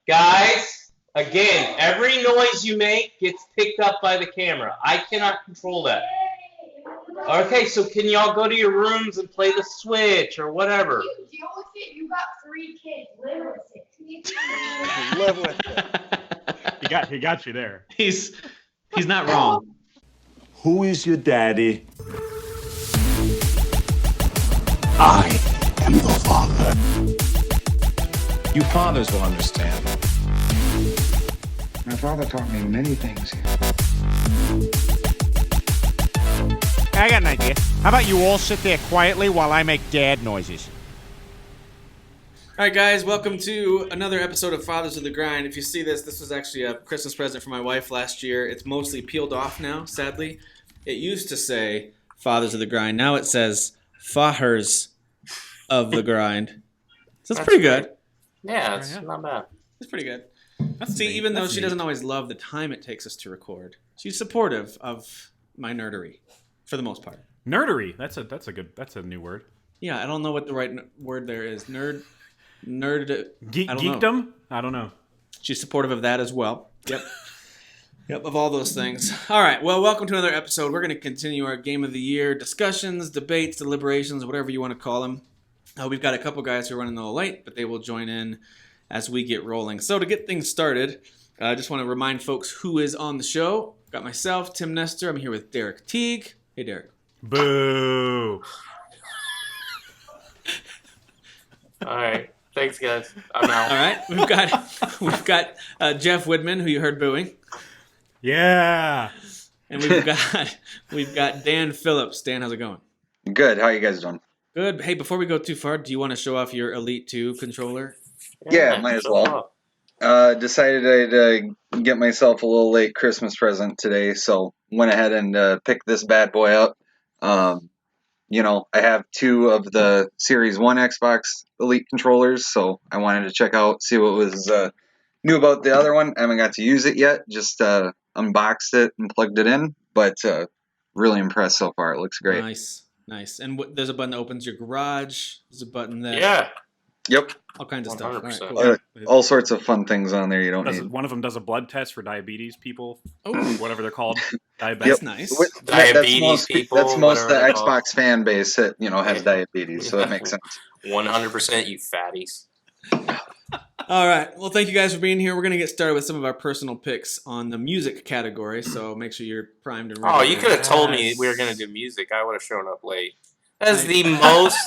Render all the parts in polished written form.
Guys, again, every noise you make gets picked up by the camera. I cannot control that. Okay, so can y'all go to your rooms and play the Switch or whatever? You deal with it. You got 3 kids. Live with it. Live with it. He got you there. He's not wrong. Who is your daddy? I am your father. You fathers will understand. My father taught me many things. I got an idea. How about you all sit there quietly while I make dad noises? All right, guys, welcome to another episode of Fathers of the Grind. If you see this, this was actually a Christmas present for my wife last year. It's mostly peeled off now, sadly. It used to say Fathers of the Grind. Now it says Fahers of the Grind. So that's pretty good. Yeah, it's not bad. It's pretty good. Even though she doesn't always love the time it takes us to record, she's supportive of my nerdery, for the most part. Nerdery. That's a new word. Yeah, I don't know what the right word there is. Geekdom? I don't know. She's supportive of that as well. Yep. Yep, of all those things. All right, well, welcome to another episode. We're going to continue our Game of the Year discussions, debates, deliberations, whatever you want to call them. We've got a couple guys who are running a little late, but they will join in as we get rolling. So to get things started, I just want to remind folks who is on the show. Got myself, Tim Nestor. I'm here with Derek Teague. Hey, Derek. Boo. All right. Thanks, guys. I'm out. All right. We've got Jeff Widman, who you heard booing. Yeah. And we've got Dan Phillips. Dan, how's it going? Good. How you guys doing? Good. Hey, before we go too far, do you want to show off your Elite 2 controller? Yeah, might as well. Decided I'd get myself a little late Christmas present today, so went ahead and picked this bad boy up. I have 2 of the Series 1 Xbox Elite controllers, so I wanted to check out, see what was new about the other one. I haven't got to use it yet, just unboxed it and plugged it in, but really impressed so far. It looks great. Nice. And there's a button that opens your garage. There's a button that... Yeah. Yep. All kinds of stuff. 100%. All right, cool. All sorts of fun things on there you don't need. One of them does a blood test for diabetes people. Whatever they're called. That's nice. Diabetes people. That's most of the Xbox fan base that, has diabetes, so it makes sense. 100%, you fatties. All right. Well, thank you guys for being here. We're going to get started with some of our personal picks on the music category, so make sure you're primed and ready. Oh, you could have told me we were going to do music. I would have shown up late. That's the most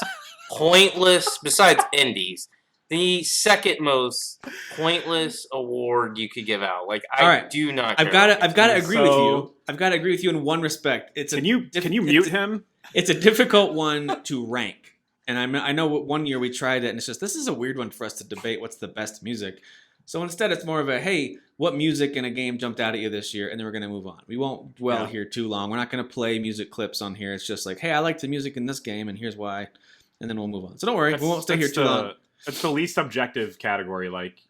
pointless, besides indies, the second most pointless award you could give out. Like, do not care. I've got to agree with you. I've got to agree with you in one respect. Can you mute him? It's a difficult one to rank. And I know one year we tried it, and it's just, this is a weird one for us to debate what's the best music. So instead, it's more of a, hey, what music in a game jumped out at you this year? And then we're going to move on. We won't dwell here too long. We're not going to play music clips on here. It's just like, hey, I liked the music in this game, and here's why. And then we'll move on. So don't worry, we won't stay here too long. It's the least objective category. Like,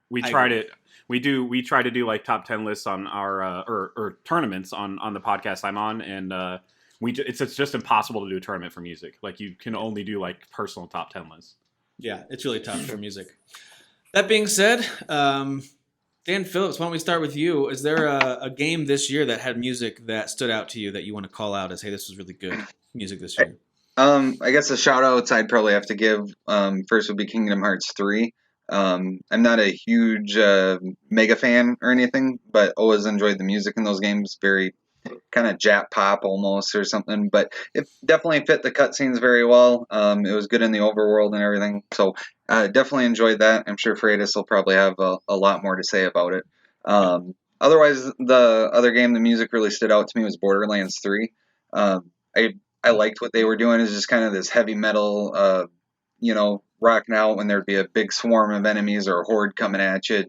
we tried it. We try to do like top 10 lists on our or tournaments on the podcast I'm on, and it's just impossible to do a tournament for music. Like, you can only do like personal top 10 lists. Yeah, it's really tough for music. That being said, Dan Phillips, why don't we start with you? Is there a game this year that had music that stood out to you that you want to call out as, hey, this was really good music this year? I guess the shout outs I'd probably have to give first would be Kingdom Hearts 3. I'm not a huge mega fan or anything, but always enjoyed the music in those games. Very kind of Jap pop almost or something, but it definitely fit the cutscenes very well. It was good in the overworld and everything, so definitely enjoyed that. I'm sure Freitas will probably have a lot more to say about it. Otherwise, the other game the music really stood out to me was Borderlands 3. I liked what they were doing. Is just kind of this heavy metal, rocking out when there'd be a big swarm of enemies or a horde coming at you.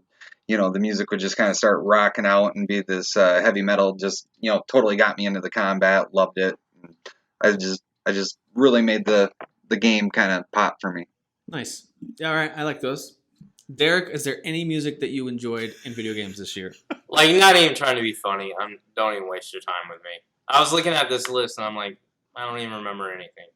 The music would just kind of start rocking out and be this heavy metal. Just totally got me into the combat. Loved it. I just really made the game kind of pop for me. Nice. Yeah, all right. I like those. Derek, is there any music that you enjoyed in video games this year? Like, not even trying to be funny. Don't even waste your time with me. I was looking at this list and I'm like, I don't even remember anything.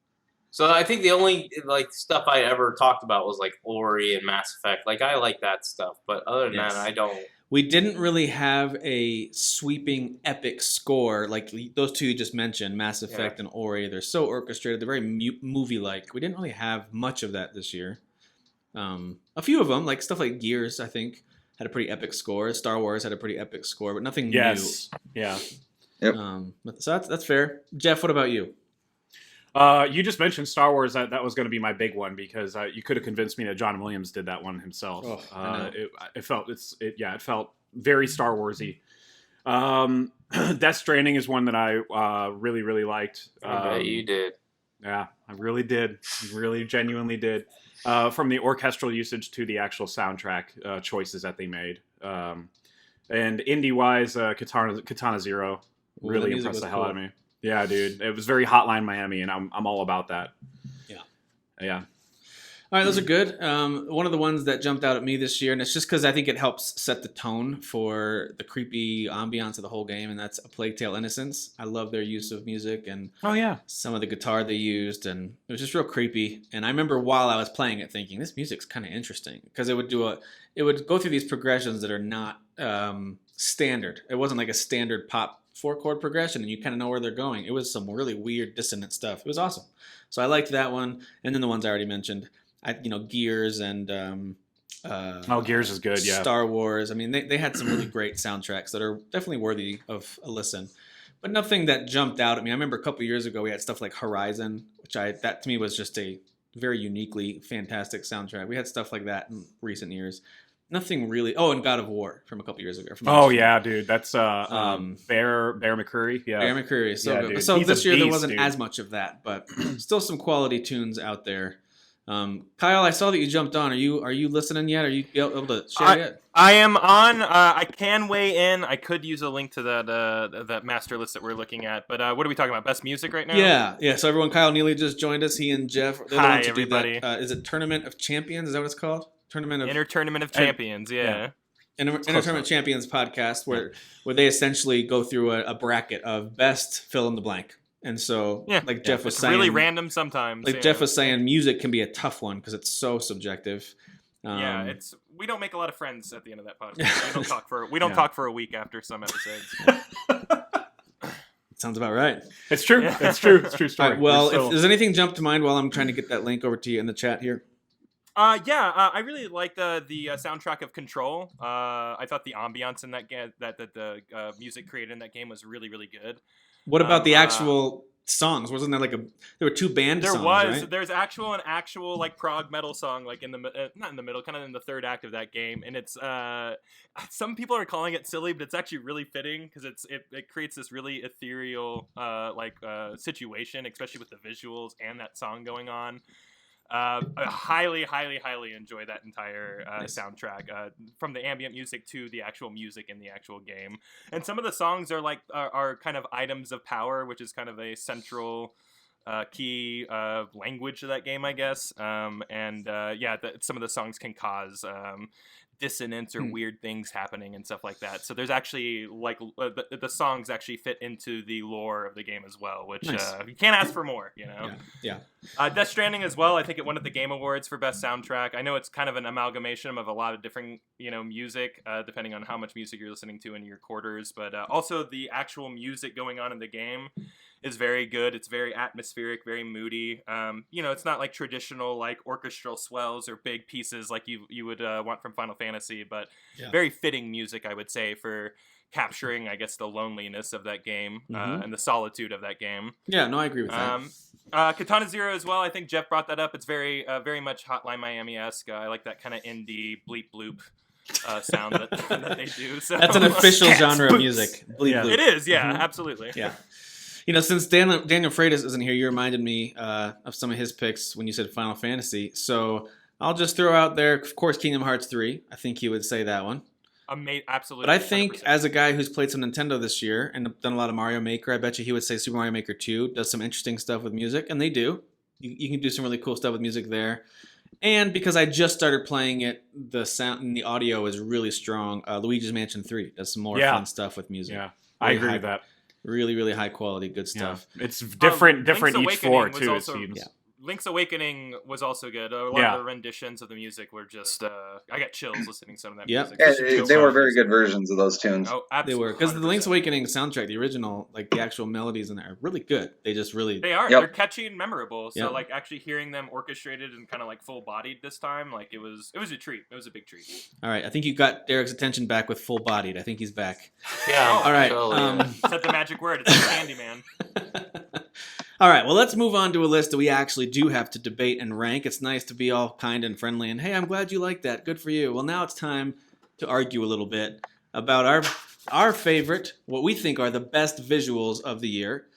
So I think the only like stuff I ever talked about was like Ori and Mass Effect. Like I like that stuff, but other than Yes. that, I don't. We didn't really have a sweeping epic score like those two you just mentioned, Mass Effect and Ori. They're so orchestrated. They're very movie-like. We didn't really have much of that this year. A few of them, like stuff like Gears, I think, had a pretty epic score. Star Wars had a pretty epic score, but nothing Yeah. Yep. new. So that's fair. Jeff, what about you? You just mentioned Star Wars. That was going to be my big one because you could have convinced me that John Williams did that one himself. Oh, I know. It felt very Star Warsy. Death Stranding is one that I really really liked. I bet you did. Yeah, I really did. Really genuinely did. From the orchestral usage to the actual soundtrack choices that they made. And indie wise, Katana Zero really impressed the hell out of me. Yeah, dude, it was very Hotline Miami, and I'm all about that. Yeah. All right, those are good. One of the ones that jumped out at me this year, and it's just because I think it helps set the tone for the creepy ambiance of the whole game, and that's A Plague Tale: Innocence. I love their use of music and some of the guitar they used, and it was just real creepy. And I remember while I was playing it, thinking this music's kind of interesting because it would go through these progressions that are not standard. It wasn't like a standard pop 4-chord progression, and you kind of know where they're going. It was some really weird dissonant stuff. It was awesome. So I liked that one, and then the ones I already mentioned. Gears and Gears is good. Yeah, Star Wars. I mean, they had some really great soundtracks that are definitely worthy of a listen, but nothing that jumped out at me. I remember a couple years ago we had stuff like Horizon, that to me was just a very uniquely fantastic soundtrack. We had stuff like that in recent years. Nothing really. Oh, and God of War from a couple years ago. Dude, that's Bear McCreary. Yeah, Bear McCreary. So yeah, good. Dude. So He's this a year there beast, wasn't dude. as much of that, but still some quality tunes out there. Kyle, I saw that you jumped on. Are you listening yet? Are you able to share yet? I am on. I can weigh in. I could use a link to that master list that we're looking at. But what are we talking about? Best music right now? Yeah. So everyone, Kyle Neely just joined us. He and Jeff. They're the Hi, ones who do everybody. that. Is it Tournament of Champions? Is that what it's called? Inner Tournament of Champions. Yeah. Inner Tournament Champions podcast where they essentially go through a bracket of best fill in the blank. And so, like Jeff was saying, really random sometimes. Like Jeff was saying, music can be a tough one because it's so subjective. We don't make a lot of friends at the end of that podcast. We don't talk for a week after some episodes. Sounds about right. It's true. Yeah. It's true. It's true story. All right, well, if there's anything jump to mind while I'm trying to get that link over to you in the chat here. I really liked the soundtrack of Control. I thought the ambiance in that game, that the music created in that game was really, really good. What about the actual songs? Wasn't there there were two band songs, right? There's an actual like prog metal song like not in the middle, kind of in the third act of that game, and it's some people are calling it silly, but it's actually really fitting because it creates this really ethereal situation, especially with the visuals and that song going on. I highly enjoy that entire soundtrack, from the ambient music to the actual music in the actual game. And some of the songs are kind of items of power, which is kind of a central key language to that game, I guess. Some of the songs can cause dissonance or weird things happening and stuff like that. So there's actually the songs actually fit into the lore of the game as well, which you can't ask for more, you know? Yeah. Death Stranding as well. I think it won at the Game Awards for Best Soundtrack. I know it's kind of an amalgamation of a lot of different, music, depending on how much music you're listening to in your quarters. But also the actual music going on in the game is very good. It's very atmospheric, very moody. It's not like traditional like orchestral swells or big pieces like you would want from Final Fantasy, but very fitting music, I would say, for capturing, I guess, the loneliness of that game and the solitude of that game. Yeah, no, I agree with that. Katana Zero as well. I think Jeff brought that up. It's very much Hotline Miami-esque. I like that kind of indie bleep bloop sound that they do. So. That's an official genre of music. Bleep bloop. It is, absolutely. Yeah. Since Daniel Freitas isn't here, you reminded me of some of his picks when you said Final Fantasy. So I'll just throw out there, of course, Kingdom Hearts 3. I think he would say that one. Absolutely. But I think 100%. as a guy who's played some Nintendo this year and done a lot of Mario Maker, I bet you he would say Super Mario Maker 2 does some interesting stuff with music, and they do. You can do some really cool stuff with music there. And because I just started playing it, the sound and the audio is really strong. Luigi's Mansion 3 does some more fun stuff with music. Yeah, I agree with that. Really, really high quality, good stuff. Yeah. It's different Link's each Awakening floor was too. also- It seems. Link's Awakening was also good. A lot of the renditions of the music were just I got chills listening to some of that music. Yeah, they were very good versions of those tunes. Oh, absolutely. They were, because the Link's Awakening soundtrack, the original, like the actual melodies in there are really good. They just really they are. They're catchy and memorable. So Yep. like actually hearing them orchestrated and kind of like full bodied this time, like it was a treat. It was a big treat. All right, I think you got Derek's attention back with full bodied. I think he's back. Yeah. All right. Totally. Said the magic word. It's Candyman. All right, well, let's move on to a list that we actually do have to debate and rank. It's nice to be all kind and friendly, and hey, I'm glad you like that. Good for you. Well, now it's time to argue a little bit about our favorite, what we think are the best visuals of the year.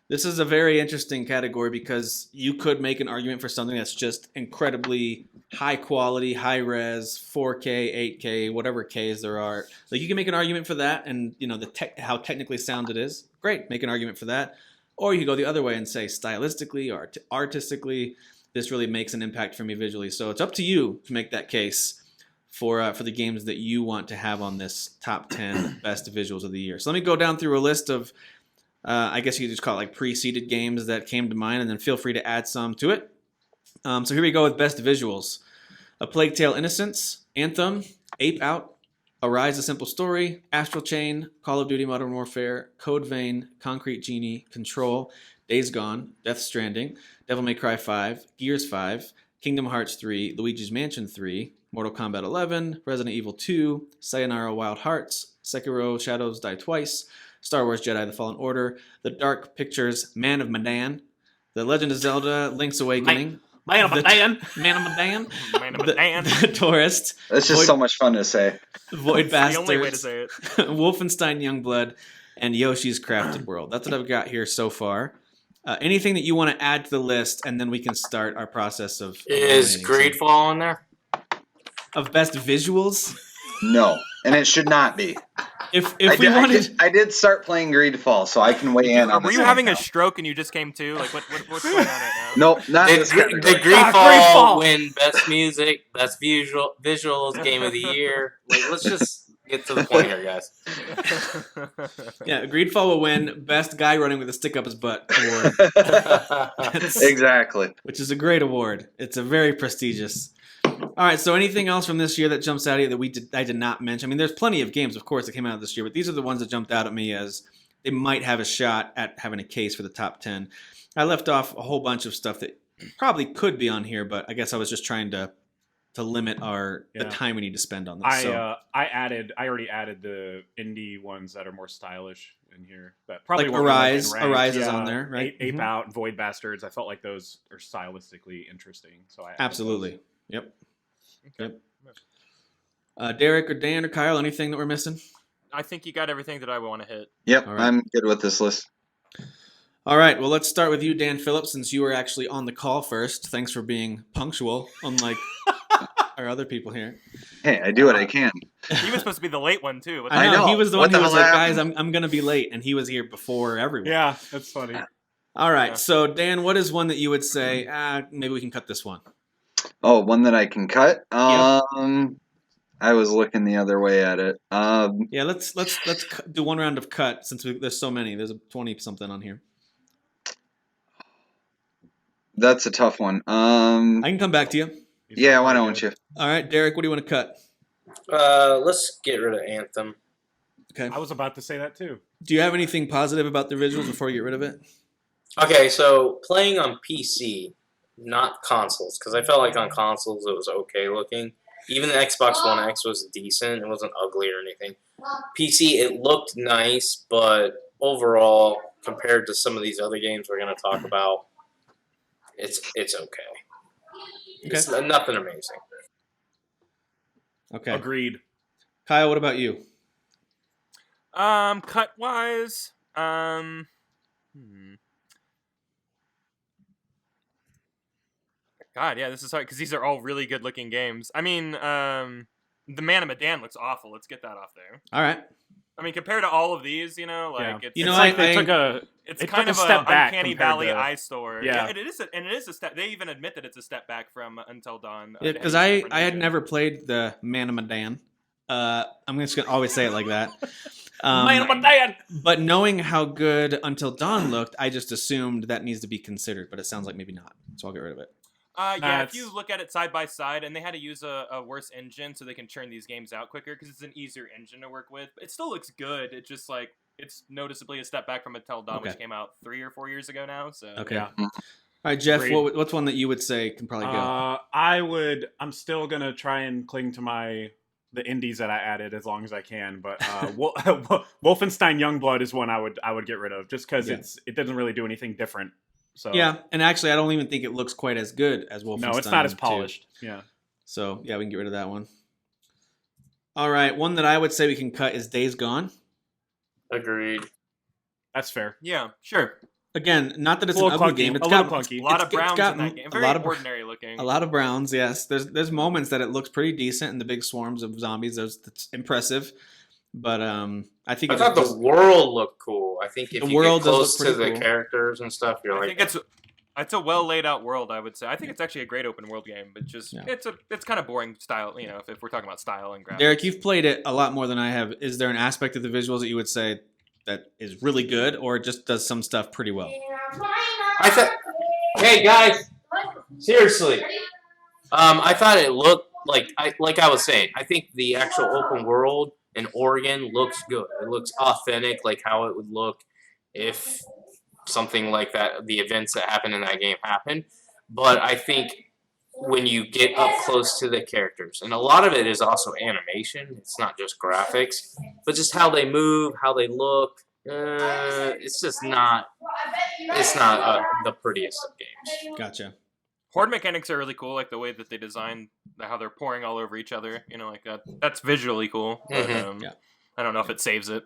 This is a very interesting category because you could make an argument for something that's just incredibly high quality, high res, 4K, 8K, whatever Ks there are. Like you can make an argument for that, and you know how technically sound it is. Great, make an argument for that. Or you could go the other way and say stylistically or artistically, this really makes an impact for me visually. So it's up to you to make that case for the games that you want to have on this top 10 best visuals of the year. So let me go down through a list of, I guess you could just call it like pre-seeded games that came to mind, and then feel free to add some to it. So here we go with best visuals. A Plague Tale Innocence, Anthem, Ape Out, Arise: A Simple Story, Astral Chain, Call of Duty Modern Warfare, Code Vein, Concrete Genie, Control, Days Gone, Death Stranding, Devil May Cry 5, Gears 5, Kingdom Hearts 3, Luigi's Mansion 3, Mortal Kombat 11, Resident Evil 2, Sayonara Wild Hearts, Sekiro Shadows Die Twice, Star Wars Jedi The Fallen Order, The Dark Pictures Man of Medan, The Legend of Zelda Link's Awakening, Man of Medan. The Tourist. That's just so much fun to say. Void Bastards. The only way to say it. Wolfenstein Youngblood, and Yoshi's Crafted World. That's what I've got here so far. Anything that you want to add to the list, and then we can start our process of... Is Greedfall on there? Of best visuals? No, and it should not be. I did start playing Greedfall, so I can weigh in on this. Were you having a stroke and you just came to? Like, what's going on right now? Nope, not Did this category. Greedfall win best music, best visuals, game of the year? Like, let's just get to the point here, guys. Yeah, Greedfall will win best guy running with a stick up his butt award. Exactly. Which is a great award. It's a very prestigious. All right, so anything else from this year that jumps out at you that I did not mention? I mean, there's plenty of games, of course, that came out this year, but these are the ones that jumped out at me as they might have a shot at having a case for the top 10. I left off a whole bunch of stuff that probably could be on here, but I guess I was just trying to limit the time we need to spend on this. I already added the indie ones that are more stylish in here, but probably like won't Arise. rank. Arise is on there, right? Ape Out, Void Bastards. I felt like those are stylistically interesting, so I absolutely. Those. Yep. Okay. Yep. Derek or Dan or Kyle, anything that we're missing? I think you got everything that I want to hit. Yep, right. I'm good with this list. All right, well, let's start with you, Dan Phillips, since you were actually on the call first. Thanks for being punctual, unlike our other people here. Hey, I do what I can. He was supposed to be the late one, too. I know. He was the one who was like, happened? guys, I'm going to be late, and he was here before everyone. Yeah, that's funny. All right, so Dan, what is one that you would say, maybe we can cut this one? Oh, one that I can cut? Yeah. I was looking the other way at it. Yeah, let's do one round of cut since there's so many. There's a 20-something on here. That's a tough one. I can come back to you. Yeah, why don't you? All right, Derek, what do you want to cut? Let's get rid of Anthem. Okay. I was about to say that too. Do you have anything positive about the visuals before you get rid of it? Okay, so playing on PC, not consoles, because I felt like on consoles it was okay looking. Even the Xbox One X was decent. It wasn't ugly or anything. PC, it looked nice, but overall, compared to some of these other games we're going to talk about, it's okay. It's nothing amazing. Okay. Agreed. Kyle, what about you? Cut wise, God, yeah, this is hard because these are all really good looking games. I mean, the Man of Medan looks awful. Let's get that off there. All right. I mean, compared to all of these, it's like they took a step back. Uncanny Valley eyesore. Yeah, it is a step. They even admit that it's a step back from Until Dawn. Yeah, because I had never played the Man of Medan. I'm just gonna always say it like that. Man. But knowing how good Until Dawn looked, I just assumed that needs to be considered. But it sounds like maybe not. So I'll get rid of it. Yeah, if you look at it side by side, and they had to use a worse engine so they can churn these games out quicker because it's an easier engine to work with. It still looks good. It's just like it's noticeably a step back from Until Dawn, which came out 3 or 4 years ago now. So Okay. Yeah. All right, Jeff. Agreed. What's one that you would say can probably go? I'm still gonna try and cling to the indies that I added as long as I can, but Wolfenstein Youngblood is one I would get rid of just because it doesn't really do anything different. So Yeah, and actually, I don't even think it looks quite as good as Wolfenstein. no, it's not as 2. polished. Yeah. So yeah, we can get rid of that one. All right, one that I would say we can cut is Days Gone. Agreed. That's fair. yeah, sure. Again, not that it's A an little ugly clunky, game. It's a got little clunky. A lot of it's browns got in that game. a Very lot of- ordinary looking. A lot of browns, yes. There's moments that it looks pretty decent in the big swarms of zombies. That's impressive, but I think I thought the world looked cool. I think if The you world get does close look to pretty the cool. characters and stuff, you're I like, think it's a well laid out world. I would say. I think it's actually a great open world game, but just it's kind of boring style. You know, if we're talking about style and graphics. Derek, you've played it a lot more than I have. Is there an aspect of the visuals that you would say that is really good, or it just does some stuff pretty well? I thought, hey guys, seriously, I thought it looked like I was saying. I think the actual open world in Oregon looks good. It looks authentic, like how it would look if something like that, the events that happened in that game happened. But I think when you get up close to the characters, and a lot of it is also animation. It's not just graphics, but just how they move, how they look. It's just not. It's not the prettiest of games. Gotcha. Horde mechanics are really cool, like the way that they design how they're pouring all over each other. You know, like that. That's visually cool. But, Mhm. I don't know if it saves it.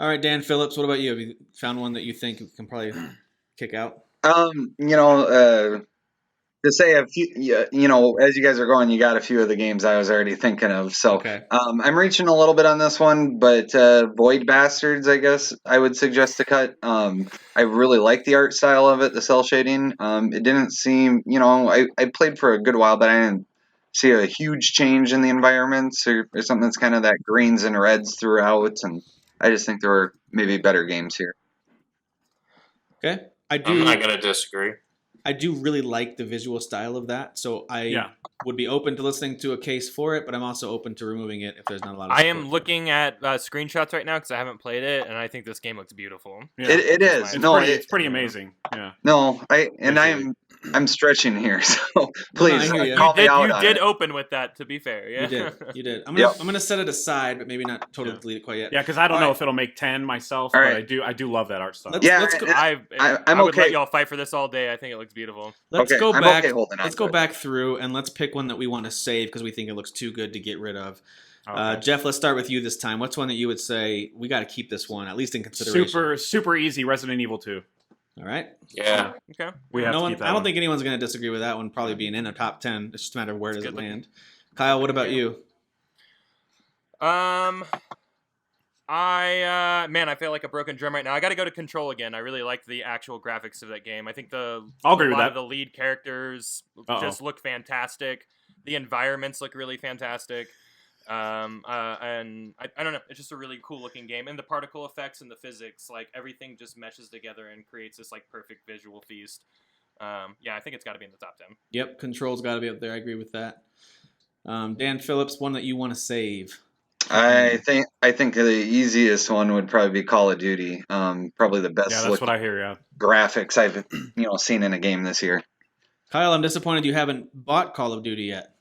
All right, Dan Phillips, what about you? Have you found one that you think we can probably kick out? To say a few, as you guys are going, you got a few of the games I was already thinking of. So Okay. I'm reaching a little bit on this one, but Void Bastards, I guess I would suggest to cut. I really like the art style of it, the cell shading. It didn't seem, I played for a good while, but I didn't see a huge change in the environments or something that's kind of that greens and reds throughout. And I just think there were maybe better games here. Okay. I'm not gonna disagree. I do really like the visual style of that, so I would be open to listening to a case for it, but I'm also open to removing it if there's not a lot of I am support. looking at screenshots right now because I haven't played it, and I think this game looks beautiful. Yeah. It is. It's pretty amazing. Yeah. No, I'm stretching here, so please I hear you. call me out You on did it. open with that, to be fair. Yeah. You did. I'm Yep. gonna set it aside, but maybe not totally delete it quite yet. Yeah, because I don't All know right. if it'll make 10 myself, All but right. I do love that art style. Let's go. I'm I would okay. let y'all fight for this all day. I think it looks beautiful. Let's Okay, go I'm back. okay holding on Let's to go it. back through and let's pick one that we want to save because we think it looks too good to get rid of. Okay. Jeff, let's start with you this time. What's one that you would say we got to keep this one at least in consideration? Super easy Resident Evil 2. All right. Yeah. Okay. We have No to one. keep that I don't one. think anyone's going to disagree with that one. Probably being in a top 10. It's just a matter of where does it land. Kyle, what about you? I feel like a broken drum right now. I got to go to Control again. I really like the actual graphics of that game. I think I'll agree a with lot that. of the lead characters just look fantastic. The environments look really fantastic. And I don't know. It's just a really cool looking game, and the particle effects and the physics, like everything, just meshes together and creates this like perfect visual feast. I think it's got to be in the top 10. Yep, Control's got to be up there. I agree with that. Dan Phillips, one that you want to save. I think the easiest one would probably be Call of Duty. Probably the best Yeah, that's looking what I hear. Yeah. graphics I've seen in a game this year. Kyle, I'm disappointed you haven't bought Call of Duty yet.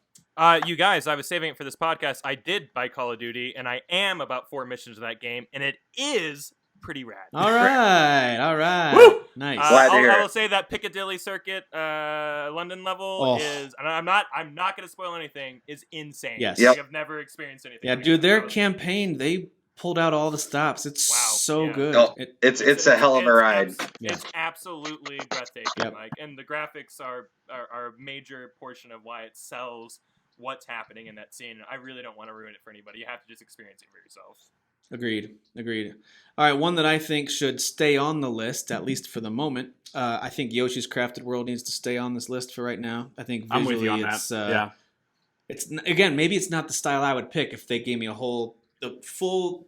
You guys, I was saving it for this podcast. I did buy Call of Duty, and I am about 4 missions in that game, and it is pretty rad. All right. Woo! Nice. Glad to hear I it. will say that Piccadilly Circuit, London level is, and I'm not going to spoil anything, is insane. Yes. Yep. I've never experienced anything. Yeah, like dude, that. their campaign, they pulled out all the stops. It's so good. No, it's a hell of a ride. It's absolutely breathtaking. Yep. And the graphics are a major portion of why it sells what's happening in that scene. I really don't want to ruin it for anybody. You have to just experience it for yourself. Agreed. All right, one that I think should stay on the list, at least for the moment. I think Yoshi's Crafted World needs to stay on this list for right now. I think I'm visually with you on it's that. again, maybe it's not the style I would pick if they gave me the full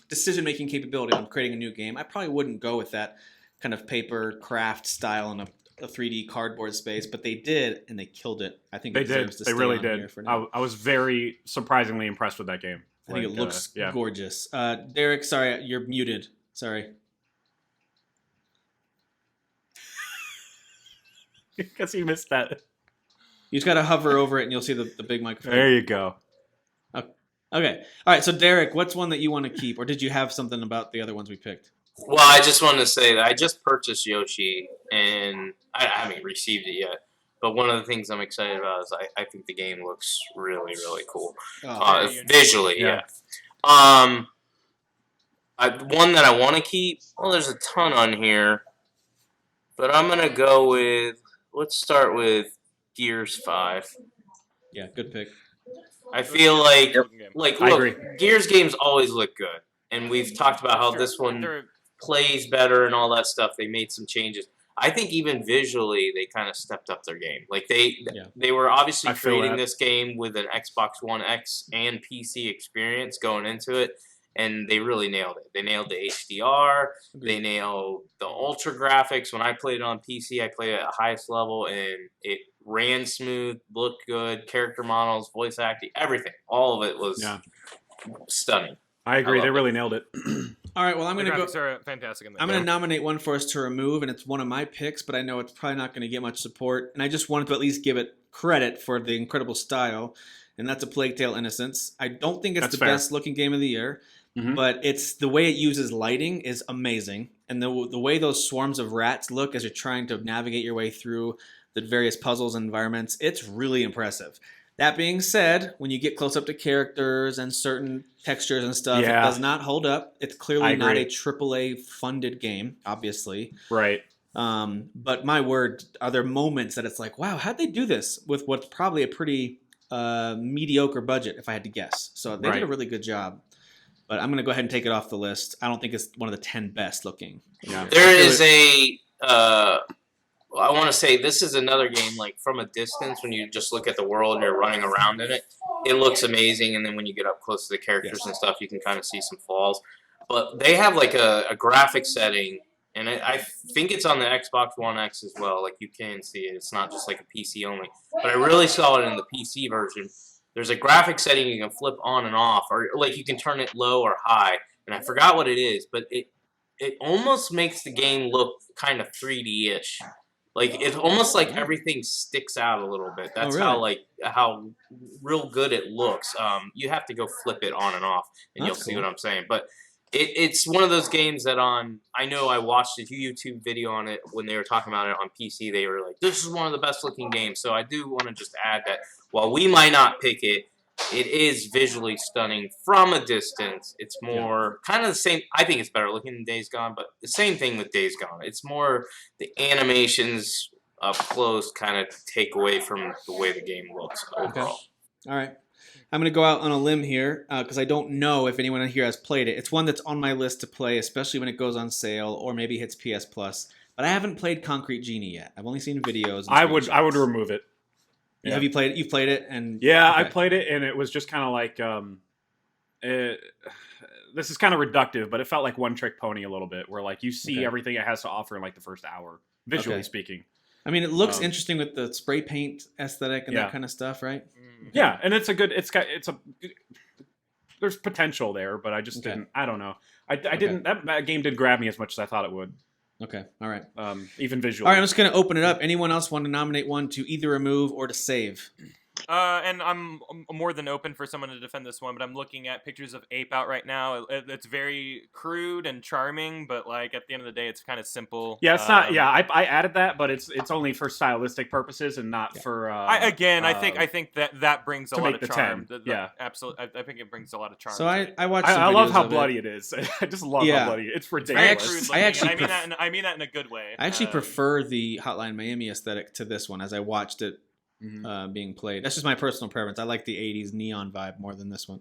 decision-making capability on creating a new game. I probably wouldn't go with that kind of paper craft style in a 3D cardboard space, but they did, and they killed it. I think They it deserves did. to They stay really on did. here for now. I was very surprisingly impressed with that game. I think it looks yeah. gorgeous. Derek, sorry, you're muted. Sorry. Guess you missed that. You just got to hover over it, and you'll see the big microphone. There you go. Okay. All right, so Derek, what's one that you want to keep, or did you have something about the other ones we picked? Well, I just wanted to say that I just purchased Yoshi, and I haven't received it yet. But one of the things I'm excited about is I think the game looks really, really cool. Visually, yeah. One that I want to keep, well, there's a ton on here. But I'm going to go with, let's start with Gears 5. Yeah, good pick. I feel like I agree. Gears games always look good. And we've talked about how this one plays better and all that stuff. They made some changes. I think even visually, they kind of stepped up their game. Like they were obviously creating this game with an Xbox One X and PC experience going into it, and they really nailed it. They nailed the HDR. They nailed the ultra graphics. When I played it on PC, I played it at the highest level, and it ran smooth, looked good, character models, voice acting, everything. All of it was stunning. I agree. They really nailed it. All right, well, I'm going to go. Are fantastic in I'm going to nominate one for us to remove, and it's one of my picks, but I know it's probably not going to get much support. And I just wanted to at least give it credit for the incredible style, and that's A Plague Tale: Innocence. I don't think it's the best looking game of the year, but it's the way it uses lighting is amazing, and the way those swarms of rats look as you're trying to navigate your way through the various puzzles and environments, it's really impressive. That being said, when you get close up to characters and certain textures and stuff, it does not hold up. It's clearly not a AAA funded game, obviously. Right. But my word, are there moments that it's like, wow, how'd they do this with what's probably a pretty mediocre budget, if I had to guess. So they did a really good job. But I'm going to go ahead and take it off the list. I don't think it's one of the 10 best looking. Yeah. There is I want to say this is another game, like from a distance, when you just look at the world and you're running around in it, it looks amazing. And then when you get up close to the characters and stuff, you can kind of see some flaws. But they have like a graphic setting, and I think it's on the Xbox One X as well. Like you can see it. It's not just like a PC only. But I really saw it in the PC version. There's a graphic setting you can flip on and off, or like you can turn it low or high. And I forgot what it is, but it almost makes the game look kind of 3D-ish. Like it's almost like everything sticks out a little bit. That's how real good it looks. You have to go flip it on and off, and you'll see what I'm saying. But it's one of those games that I know I watched a YouTube video on it when they were talking about it on PC. They were like, "This is one of the best looking games." So I do want to just add that while we might not pick it, it is visually stunning from a distance. It's more kind of the same. I think it's better looking than Days Gone, but the same thing with Days Gone. It's more the animations up close kind of take away from the way the game looks overall. Okay. All right. I'm going to go out on a limb here because I don't know if anyone here has played it. It's one that's on my list to play, especially when it goes on sale or maybe hits PS Plus. But I haven't played Concrete Genie yet. I've only seen videos. And I would remove it. Yeah. Have you played it? You've played it? I played it, and it was just kind of like, this is kind of reductive, but it felt like One Trick Pony a little bit, where like you see everything it has to offer in like the first hour, visually speaking. I mean, it looks interesting with the spray paint aesthetic and that kind of stuff, right? Yeah, and there's potential there, but I just didn't. I don't know. I didn't. That game didn't grab me as much as I thought it would. Okay, all right. Even visually. All right, I'm just going to open it up. Anyone else want to nominate one to either remove or to save? And I'm more than open for someone to defend this one, but I'm looking at pictures of Ape out right now. It's very crude and charming, but like at the end of the day, it's kind of simple. Yeah, it's not. Yeah, I added that, but it's only for stylistic purposes and not for. I think that brings a lot of charm. Yeah, absolutely. I think it brings a lot of charm. So I watched. I love how bloody it is. I just love how bloody it's ridiculous. I mean that in a good way. I actually prefer the Hotline Miami aesthetic to this one as I watched it. Being played. That's just my personal preference. I like the 80s neon vibe more than this one.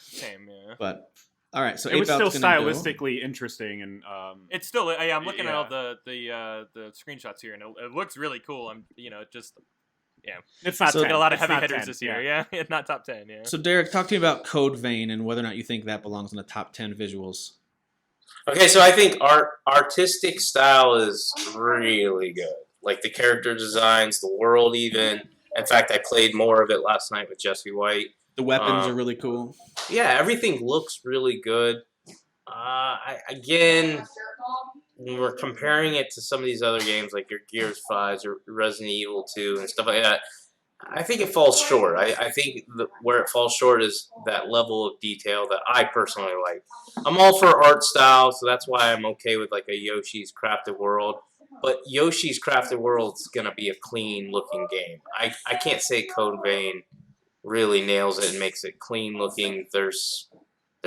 Same, yeah. But all right, so it was still stylistically interesting, and it's still. I'm looking at all the screenshots here, and it looks really cool. Yeah. It's not So- We 10. got a lot of It's heavy not hitters 10, this year. Yeah. It's not top 10. Yeah. So Derek, talk to me about Code Vein and whether or not you think that belongs in the top 10 visuals. Okay, so I think artistic style is really good. Like the character designs, the world even. In fact, I played more of it last night with Jesse White. The weapons are really cool. Yeah, everything looks really good. Again, when we're comparing it to some of these other games like your Gears 5s or Resident Evil 2 and stuff like that, I think it falls short. I think where it falls short is that level of detail that I personally like. I'm all for art style, so that's why I'm okay with like a Yoshi's Crafted World. But Yoshi's Crafted World is going to be a clean-looking game. I can't say Code Vein really nails it and makes it clean-looking. There's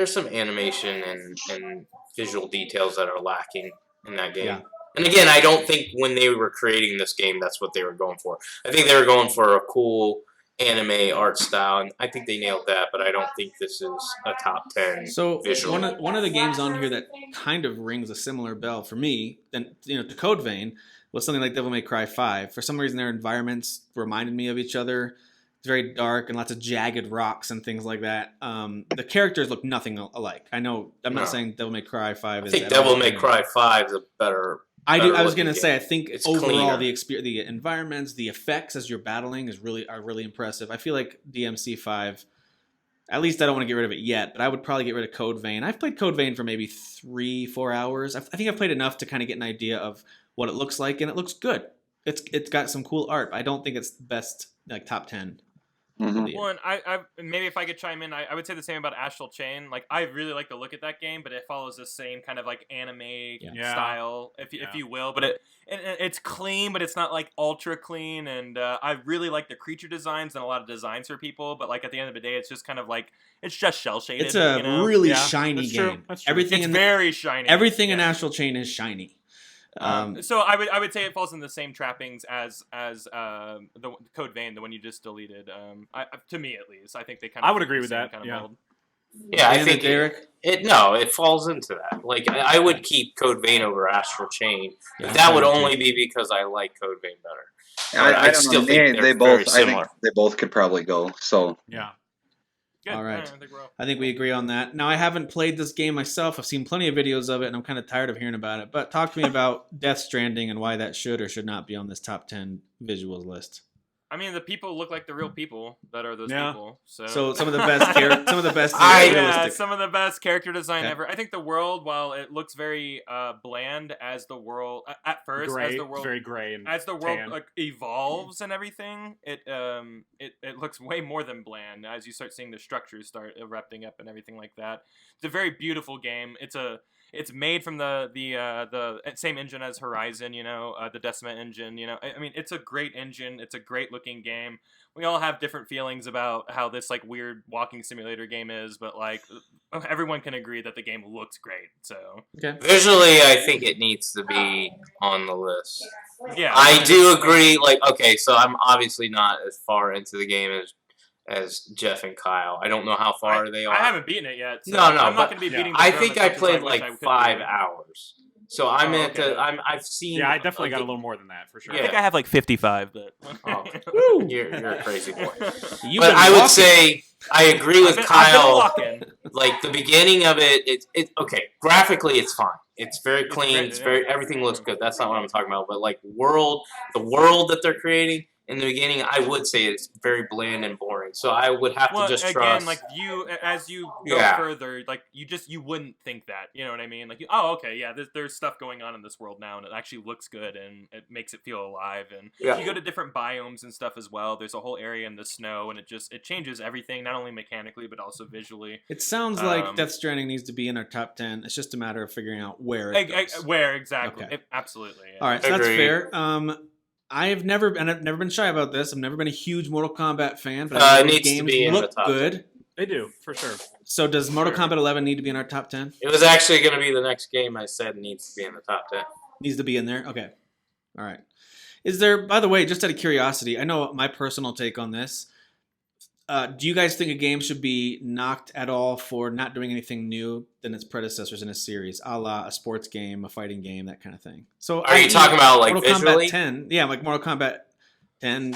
some animation and visual details that are lacking in that game. Yeah. And again, I don't think when they were creating this game, that's what they were going for. I think they were going for a cool anime art style, and I think they nailed that, but I don't think this is a top 10 So visual. one of the games on here that kind of rings a similar bell for me than to Code Vein was something like Devil May Cry 5. For some reason, their environments reminded me of each other. It's very dark and lots of jagged rocks and things like that. The characters look nothing alike. I know I'm not saying Devil May Cry 5 is. I think Devil May Cry 5 is a better. I was looking gonna say I game. think It's overall cleaner. the environments, the effects as you're battling are really impressive. I feel like DMC 5. At least I don't want to get rid of it yet, but I would probably get rid of Code Vein. I've played Code Vein for maybe 3-4 hours. I think I've played enough to kind of get an idea of what it looks like, and it looks good. It's got some cool art. I don't think it's best like top 10. Mm-hmm. Well, and I maybe if I could chime in, I would say the same about Astral Chain. Like, I really like the look at that game, but it follows the same kind of like anime style, if you will. But it's clean, but it's not like ultra clean. And I really like the creature designs and a lot of designs for people. But like at the end of the day, it's just kind of like it's just shell shaded. It's a really shiny that's game. true. That's true. Everything It's in very shiny. everything in Astral Chain is shiny. So I would say it falls in the same trappings as the Code Vein, the one you just deleted. To me at least, I think they kind of. I would agree with that, Kind of yeah. mold. Yeah, I Dan think and Derek? it falls into that. Like I would keep Code Vein over Astral Chain. Yeah, That would I would only be because I like Code Vein better. I I don't still know. think They they're both. very I think similar. they both could probably go. So Yeah. Good. All right. I think we're all- I think we agree on that. Now, I haven't played this game myself. I've seen plenty of videos of it, and I'm kind of tired of hearing about it. But talk to me about Death Stranding and why that should or should not be on this top 10 visuals list. I mean, the people look like the real people that are those Yeah. people. So some of the best, some of the best, I- realistic. some of the best character design Okay. ever. I think the world, while it looks very bland as the world at first, Gray. as the It's world very gray and as the world tan. like evolves and everything, it looks way more than bland as you start seeing the structures start erupting up and everything like that. It's a very beautiful game. It's made from the same engine as Horizon, the Decima engine. I mean, it's a great engine. It's a great looking game. We all have different feelings about how this like weird walking simulator game is, but like everyone can agree that the game looks great. So Okay. Visually, I think it needs to be on the list. yeah, I do agree. Like, okay, so I'm obviously not as far into the game as Jeff and Kyle. I don't know how far they are. I haven't beaten it yet. So No, I'm but not going to be beating. the I drum think as I much as played wish like I could 5 do. hours. So I'm Oh, at the. okay. I've seen. Yeah, I definitely got a little more than that for sure. I think I have like 55, but Oh, Woo! you're a crazy boy. You've But been I would walking. say I agree with I've been Kyle. walking. Like the beginning of it, okay. Graphically, it's fine. It's very clean. great, It's yeah. very everything looks good. That's not what I'm talking about. But like the world that they're creating in the beginning, I would say it's very bland and boring. So I would have Well, to just again, trust. like as you go Yeah. further, like you wouldn't think that. You know what I mean? Like, oh, okay, yeah, there's stuff going on in this world now, and it actually looks good, and it makes it feel alive. And Yeah. you go to different biomes and stuff as well. There's a whole area in the snow, and it changes everything, not only mechanically but also visually. It sounds like Um, Death Stranding needs to be in our top 10. It's just a matter of figuring out where it goes. Where exactly? Okay. Absolutely. Yeah. All right, so that's Agreed. fair. I've never been shy about this. I've never been a huge Mortal Kombat fan, but I It know those needs to games be in the look top good. They do, for sure. So does Mortal Sure. Kombat 11 need to be in our top 10? it was actually going to be the next game I said needs to be in the top 10. Needs to be in there? Okay. All right. Is there, by the way, just out of curiosity, I know my personal take on this. Do you guys think a game should be knocked at all for not doing anything new than its predecessors in a series, a la a sports game, a fighting game, that kind of thing? So Are you talking about like Mortal visually? Kombat 10? Yeah, like Mortal Kombat 10.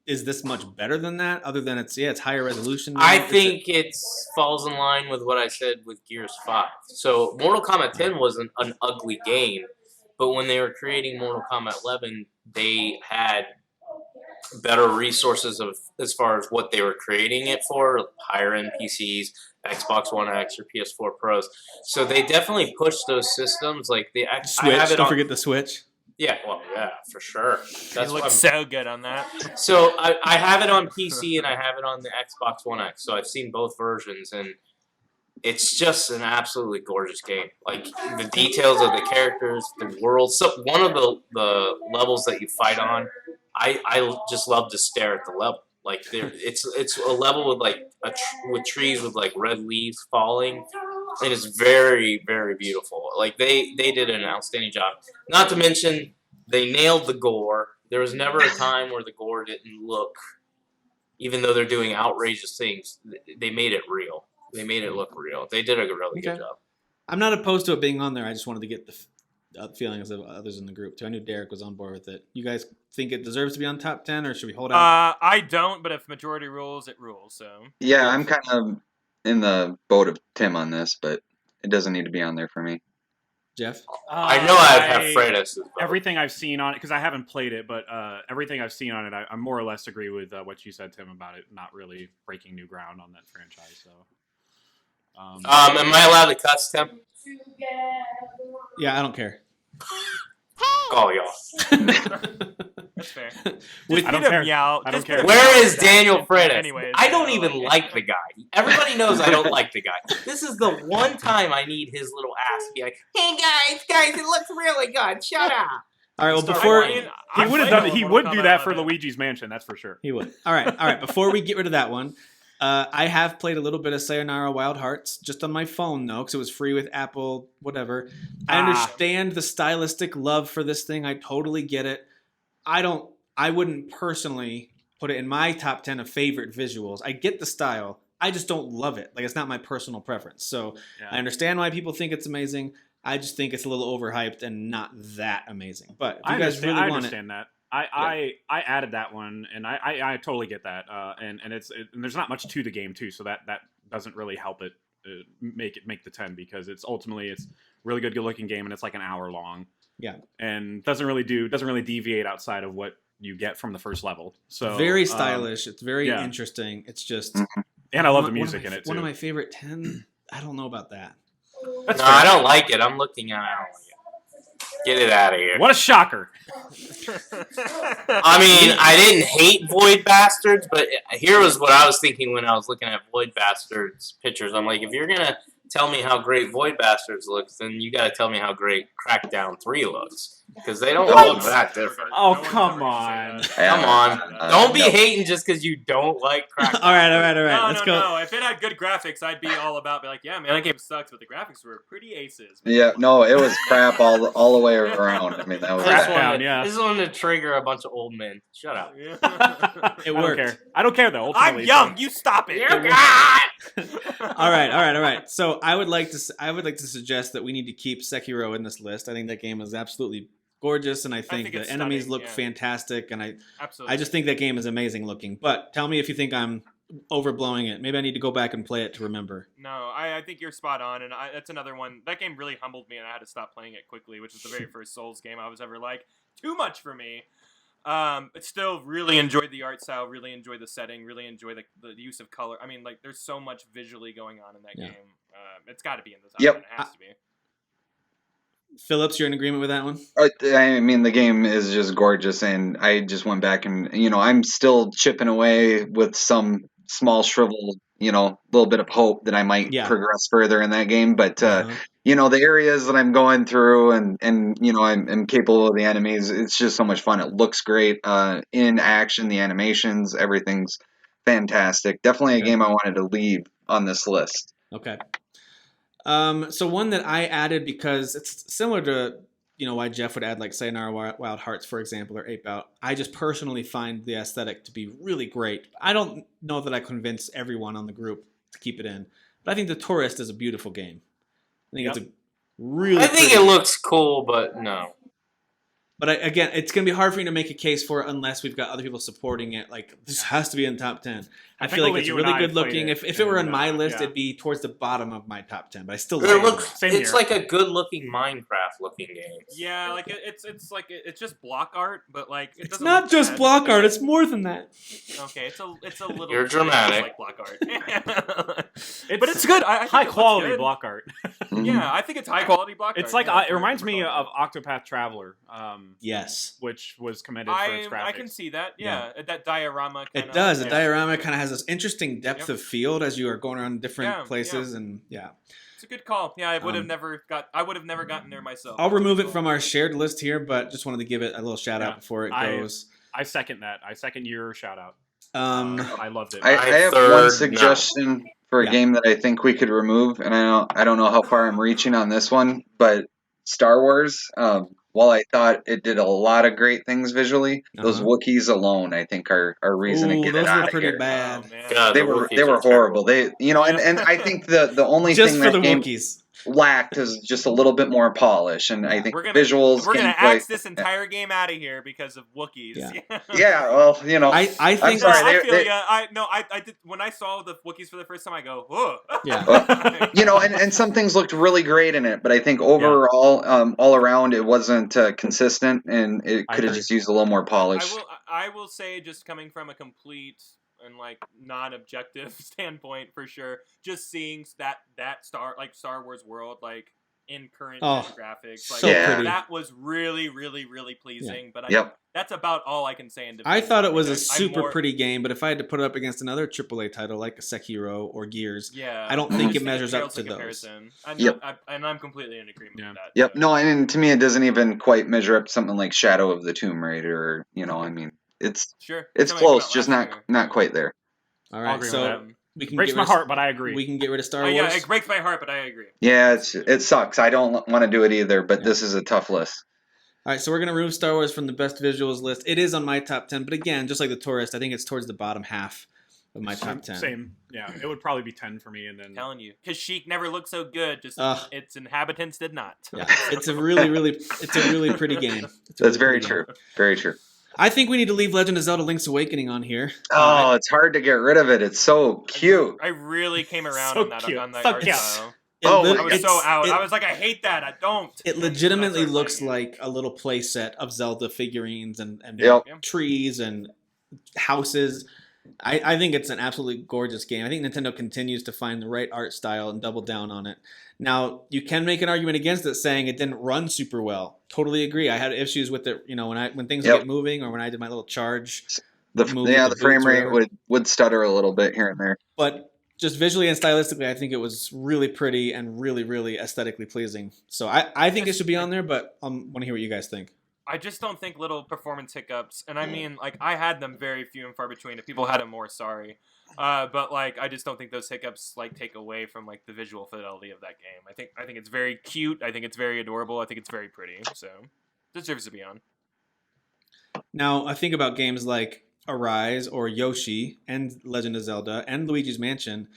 Is this much better than that? Other than it's higher resolution. I now? think it falls in line with what I said with Gears 5. So Mortal Kombat 10 wasn't an ugly game, but when they were creating Mortal Kombat 11, they had better resources as far as what they were creating it for, higher end PCs, Xbox One X or PS4 Pros. So they definitely pushed those systems. Like the Switch. Don't forget the Switch. Yeah, well, yeah, for sure. It looks so good on that. So I have it on PC and I have it on the Xbox One X. So I've seen both versions, and it's just an absolutely gorgeous game. Like the details of the characters, the world. So one of the levels that you fight on, I just love to stare at the level. Like it's a level with like with trees with like red leaves falling. It is very, very beautiful. Like they did an outstanding job. Not to mention they nailed the gore. There was never a time where the gore didn't look, even though they're doing outrageous things, they made it real. They made it look real. They did a really good job. I'm not opposed to it being on there. I just wanted to get the feelings of others in the group too. I knew Derek was on board with it. You guys think it deserves to be on top 10, or should we hold out? I don't, but if majority rules, it rules. So Yeah, I'm kind of in the boat of Tim on this, but it doesn't need to be on there for me. Jeff? I know I have Fredis. Everything I've seen on it, because I haven't played it, but everything I've seen on it, I more or less agree with what you said, Tim, about it not really breaking new ground on that franchise. So, am I allowed to cuss, Tim? Yeah, I don't care. Oh, y'all. that's fair. I don't care. I don't care. Where is Daniel Fredis? Anyways, I don't even like the guy. Everybody knows I don't like the guy. This is the one time I need his little ass to be like, "Hey guys, it looks really good. Shut up." All right. Well, before he would have done, he would do that for Luigi's Mansion. That's for sure. He would. All right. Before we get rid of that one, I have played a little bit of Sayonara Wild Hearts just on my phone though, because it was free with Apple, whatever. I understand the stylistic love for this thing. I totally get it. I wouldn't personally put it in my top 10 of favorite visuals. I get the style. I just don't love it. Like, it's not my personal preference. So yeah. I understand why people think it's amazing. I just think it's a little overhyped and not that amazing. But if you guys really want it, I understand that. I added that one, and I totally get that. And there's not much to the game too, so that doesn't really help it make the 10, because it's really good looking game, and it's like an hour long. Yeah, and doesn't really deviate outside of what you get from the first level. So very stylish. It's very interesting. It's just, and I love the music in it too. One of my favorite 10. I don't know about that. I don't like it. I'm looking at it. I don't like it. Get it out of here. What a shocker. I mean, I didn't hate Void Bastards, but here was what I was thinking when I was looking at Void Bastards pictures. I'm like, if you're going to tell me how great Void Bastards looks, then you got to tell me how great Crackdown 3 looks. Because they don't look that different. Oh, come on. Come on. Don't be hating just because you don't like Crackdown. All right. Let's go. No. If it had good graphics, I'd be all about, be like, yeah, man, that game sucks, but the graphics were pretty aces. Man. Yeah, no, it was crap all the way around. I mean, that was This is one to trigger a bunch of old men. Shut up. It worked. I don't care, though. I'm young. You stop it. All right. So I would like to suggest that we need to keep Sekiro in this list. I think that game is absolutely gorgeous, and I think the enemies look fantastic, and I just think that game is amazing looking. But tell me if you think I'm overblowing it. Maybe I need to go back and play it to remember. No, I think you're spot on, and that's another one. That game really humbled me, and I had to stop playing it quickly, which is the very first Souls game I was ever like, too much for me. But still really enjoyed the art style, really enjoyed the setting, really enjoyed the use of color. I mean, like, there's so much visually going on in that game. It's got to be in this. Yep. It has to be. Phillips, you're in agreement with that one? I mean, the game is just gorgeous, and I just went back and, I'm still chipping away with some small shriveled, little bit of hope that I might progress further in that game. But, the areas that I'm going through and I'm capable of the enemies, it's just so much fun. It looks great in action, the animations, everything's fantastic. Definitely a game I wanted to leave on this list. Okay. So one that I added because it's similar to, why Jeff would add like Sayonara Wild Hearts, for example, or Ape Out. I just personally find the aesthetic to be really great. I don't know that I convince everyone on the group to keep it in, but I think The Tourist is a beautiful game. I think it's a really it looks cool, but no. But again, it's going to be hard for you to make a case for it unless we've got other people supporting it. Like, this has to be in top 10. I feel like only it's you and really I good played looking. it, If it were on my list, yeah. it'd be towards the bottom of my top 10. But I still It like looks. Same It's here. like a good-looking Minecraft-looking game. Yeah, like it's just block art, but like it It's doesn't not look just bad. block art. It's more than that. Okay, it's a little. You're bit just dramatic. like block art, but it's good. I think high it looks quality good. block art. Yeah, I think it's high quality block art. It's like yeah, it reminds for me quality. of Octopath Traveler. Yes. Which was commended for its graphics. I can see that. Yeah, that diorama. It does. The diorama kind of has this interesting depth of field as you are going around different places, and it's a good call. Yeah, I would have never gotten there myself. I'll remove it from our shared list here, but just wanted to give it a little shout out before it goes. I second that. I second your shout out. I loved it. I have one suggestion for a game that I think we could remove, and I don't know how far I'm reaching on this one, but Star Wars. While I thought it did a lot of great things visually, those Wookiees alone, I think, are reason to get those it out were of pretty here. bad. God, They were horrible. They and I think the only Just thing for that the game Wookiees. lacked is just a little bit more polish, and I think visuals. We're gonna gameplay- axe this entire game out of here because of Wookiees. Yeah, well, I think I'm sorry. I feel ya. I did when I saw the Wookiees for the first time. I go, whoa. And some things looked really great in it, but I think overall, all around, it wasn't consistent, and it could have just used a little more polish. I will say, just coming from a complete and like non-objective standpoint, for sure, just seeing that Star Wars world like in current graphics, like that was really, really, really pleasing. But that's about all I can say. I thought it was a super pretty game, but if I had to put it up against another AAA title like Sekiro or Gears, I don't think it measures up to those. And I'm completely in agreement with that. Yep. No, and to me, it doesn't even quite measure up to something like Shadow of the Tomb Raider. I mean, it's close, just not quite there. All right, so we can breaks my heart, but I agree. We can get rid of Star Wars. Yeah, it breaks my heart, but I agree. Yeah, it sucks. I don't want to do it either, but this is a tough list. All right, so we're going to remove Star Wars from the best visuals list. It is on my top 10, but again, just like the Tourist, I think it's towards the bottom half of my top 10. Same. Yeah, it would probably be 10 for me. And then telling you, Kashyyyk never looked so good. Just its inhabitants did not. Yeah, it's a really pretty game. That's very true. Very true. I think we need to leave Legend of Zelda: Link's Awakening on here. Oh, it's hard to get rid of it. It's so cute. I really came around on that so art cute. style. I was so out. I was like, I hate that. I don't. It legitimately looks like a little play set of Zelda figurines and trees and houses. I think it's an absolutely gorgeous game. I think Nintendo continues to find the right art style and double down on it. Now, you can make an argument against it saying it didn't run super well. Totally agree. I had issues with it, when things get moving or when I did my little charge. The frame rate would stutter a little bit here and there. But just visually and stylistically, I think it was really pretty and really, really aesthetically pleasing. So I think it should be on there, but I want to hear what you guys think. I just don't think little performance hiccups, and I mean, like, I had them very few and far between. If people had them more, sorry. But like, I just don't think those hiccups like take away from like the visual fidelity of that game. I think it's very cute. I think it's very adorable. I think it's very pretty. So it deserves to be on. Now I think about games like Arise or Yoshi and Legend of Zelda and Luigi's Mansion.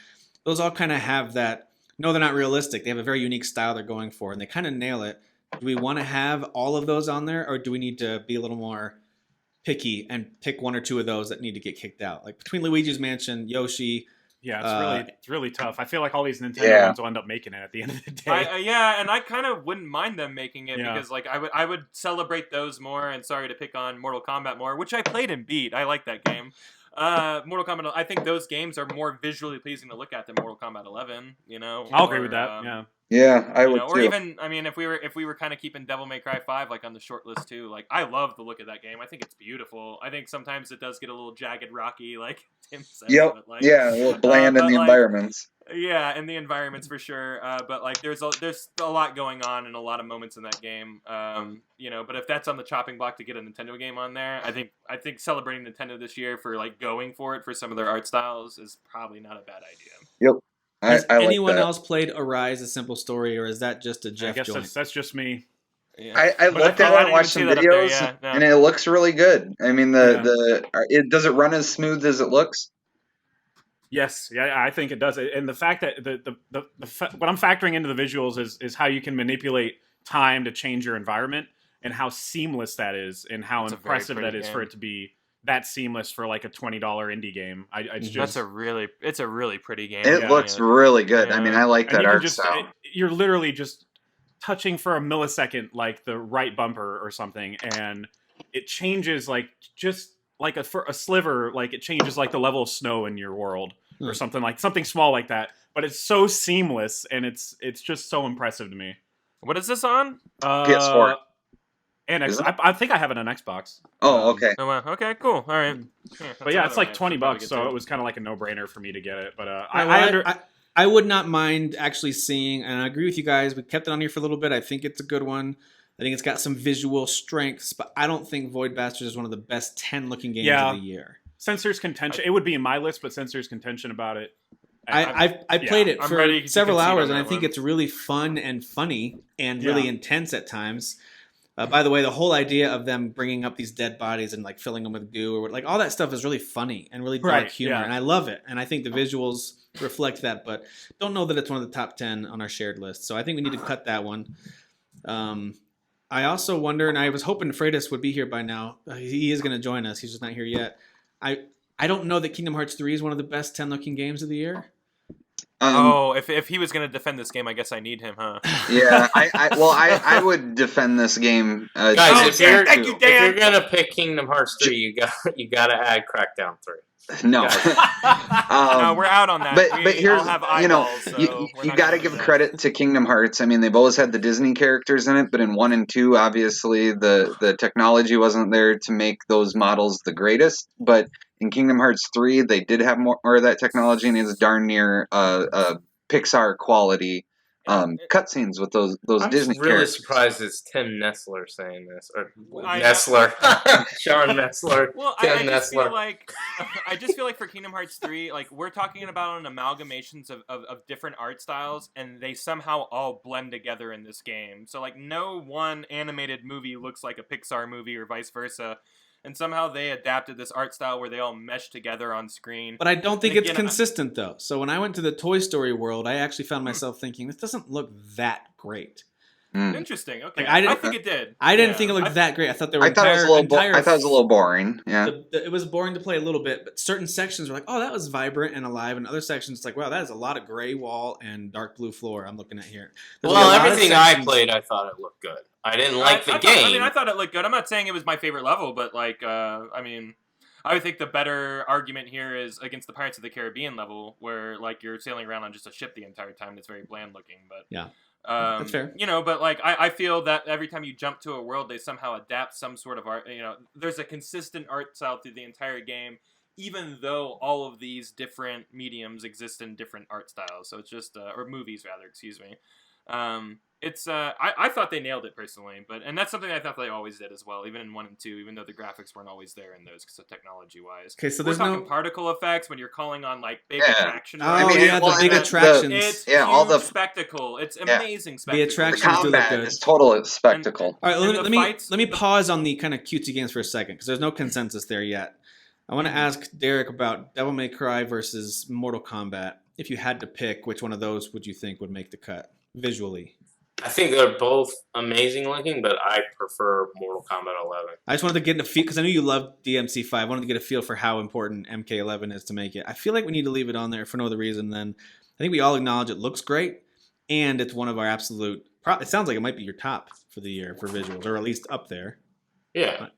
Those all kind of have that. No, they're not realistic. They have a very unique style they're going for, and they kind of nail it. Do we want to have all of those on there, or do we need to be a little more picky and pick one or two of those that need to get kicked out? Like between Luigi's Mansion, Yoshi. Yeah, it's really tough. I feel like all these Nintendo ones will end up making it at the end of the day. And I kind of wouldn't mind them making it because like I would celebrate those more. And sorry to pick on Mortal Kombat more, which I played and beat. I like that game. Mortal Kombat. I think those games are more visually pleasing to look at than Mortal Kombat 11. I'll agree with that. Yeah, I would or too. even, I mean, if we were kind of keeping Devil May Cry 5 like on the short list too, like I love the look of that game. I think it's beautiful. I think sometimes it does get a little jagged, rocky, like Tim said. Yep. But like, a little bland in the environments. Yeah, in the environments for sure. But like, there's a lot going on and a lot of moments in that game. But if that's on the chopping block to get a Nintendo game on there, I think celebrating Nintendo this year for like going for it for some of their art styles is probably not a bad idea. Yep. Has anyone like else played Arise: A Simple Story, or is that just a Jeff I guess joint? that's just me. Yeah. I looked at it and watched some videos, and it looks really good. I mean, does it run as smooth as it looks? Yes, I think it does. And the fact that what I'm factoring into the visuals is how you can manipulate time to change your environment. and how seamless that is, and how It's a very impressive that pretty is game. for it to be that seamless for like a $20 indie game. It's just It's a really pretty game. It looks really good. I mean, I like and that you can art just style. you're literally just touching for a millisecond like the right bumper or something, and it changes like just like for a sliver, like it changes like the level of snow in your world or something small like that. But it's so seamless, and it's just so impressive to me. What is this on? PS4. And Is it? I think I have it on Xbox. Oh, okay. Oh wow. Okay, cool. All right. But yeah, it's like $20, so it was kind of like a no-brainer for me to get it. But I would not mind actually seeing, and I agree with you guys. We kept it on here for a little bit. I think it's a good one. I think it's got some visual strengths, but I don't think Void Bastards is one of the best 10 looking games of the year. Censor's contention. It would be in my list, but Censor's contention about it. I played it for several hours, and I think one. it's really fun and funny and really intense at times. By the way, the whole idea of them bringing up these dead bodies and like filling them with goo or like all that stuff is really funny and really dark humor, and I love it. And I think the visuals reflect that, but don't know that it's one of the top 10 on our shared list. So I think we need to cut that one. I also wonder, and I was hoping Freitas would be here by now. He is going to join us. He's just not here yet. I don't know that Kingdom Hearts 3 is one of the best 10 looking games of the year. If he was going to defend this game, I guess I need him, huh? Yeah, I would defend this game. Guys, thank you, Dan. if you're gonna pick Kingdom Hearts 3, you gotta add Crackdown 3. No, No, we're out on that. But here's, all have you know, eyeballs, so you we're not got to gonna give do that. credit to Kingdom Hearts. I mean, they've always had the Disney characters in it, but in 1 and 2, obviously the technology wasn't there to make those models the greatest. But in Kingdom Hearts 3, they did have more of that technology, and it's darn near Pixar quality cutscenes with those I'm Disney really characters. surprised it's Tim Nessler saying this, or I- Nessler, Sean Nessler. Well, Tim I just Nessler. feel like I just feel like for Kingdom Hearts 3, like we're talking about an amalgamations of different art styles, and they somehow all blend together in this game. So like no one animated movie looks like a Pixar movie or vice versa. And somehow they adapted this art style where they all mesh together on screen. But I don't think And it's again, consistent, though. So when I went to the Toy Story world, I actually found myself thinking, this doesn't look that great. Interesting. Okay, Like, I think it did. I didn't think it looked that great. I thought there were I thought it was a little boring. Yeah. It was boring to play a little bit, but certain sections were like, oh, that was vibrant and alive, and other sections it's like, wow, that is a lot of gray wall and dark blue floor I'm looking at here. There's Well, a lot of everything I sections- played, I thought it looked good. I didn't like the I game. thought it looked good. I'm not saying it was my favorite level, but like, I mean, I would think the better argument here is against the Pirates of the Caribbean level, where like you're sailing around on just a ship the entire time. That's very bland looking, but yeah. That's fair. You know, but like I feel that every time you jump to a world, they somehow adapt some sort of art. You know, there's a consistent art style through the entire game, even though all of these different mediums exist in different art styles. So it's just, or movies rather, excuse me. It's I thought they nailed it personally, and that's something I thought they always did as well, even in 1 and 2, even though the graphics weren't always there in those technology wise. Okay, so we're there's talking no particle effects when you're calling on like big attraction. Oh, the big attractions. It's all the spectacle. It's amazing spectacle. The The attractions do look combat good. is total spectacle. All right, and let me pause on the kind of cutesy games for a second because there's no consensus there yet. I want to ask Derek about Devil May Cry versus Mortal Kombat. If you had to pick, which one of those would you think would make the cut visually? I think they're both amazing looking, but I prefer Mortal Kombat 11. I just wanted to get a feel because I knew you loved DMC5. I wanted to get a feel for how important MK11 is to make it. I feel like we need to leave it on there for no other reason than I think we all acknowledge it looks great, and it's one of our absolute. It sounds like it might be your top for the year for visuals, or at least up there. Yeah.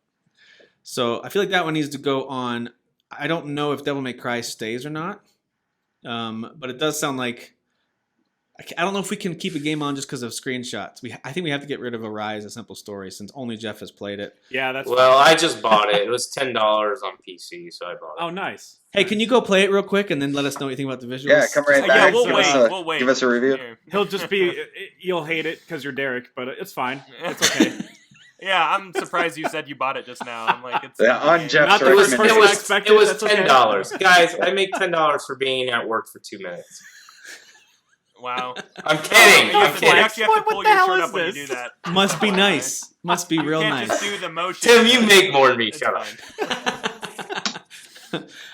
So I feel like that one needs to go on. I don't know if Devil May Cry stays or not, but it does sound like. I don't know if we can keep a game on just because of screenshots. I think we have to get rid of Arise: A Simple Story since only Jeff has played it. Yeah, that's Well, fine. I just bought it. It was $10 on PC, so I bought it. Oh, nice. Hey, can you go play it real quick and then let us know what you think about the visuals? Yeah, come right Yeah, back. we'll give, wait, us a, we'll wait. give us a review. Here. He'll just be. You'll hate it because you're Derek, but it's fine. It's okay. Yeah, I'm surprised you said you bought it just now. I'm like, it's Yeah, on Jeff's Not the first recommendation. person I expected. It was That's okay. $10. Guys, I make $10 for being at work for 2 minutes. wow. I'm kidding. You I'm have to- kidding. You actually have to What pull the your hell shirt is up when you this? do that. Must be nice. Must be You real can't nice. just do the motion. Tim, you make more than me. It's Shut up. fine.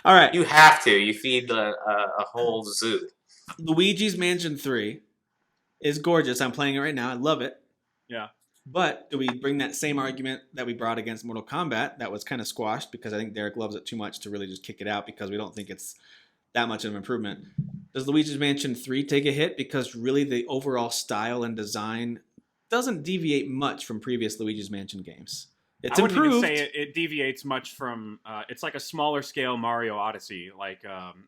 All right. You have to. You feed a whole zoo. Luigi's Mansion 3 is gorgeous. I'm playing it right now. I love it. Yeah. But do we bring that same argument that we brought against Mortal Kombat that was kind of squashed because I think Derek loves it too much to really just kick it out because we don't think it's that much of an improvement? Does Luigi's Mansion 3 take a hit because really the overall style and design doesn't deviate much from previous Luigi's Mansion games? It's I wouldn't improved. even say it deviates much from. It's like a smaller scale Mario Odyssey. Like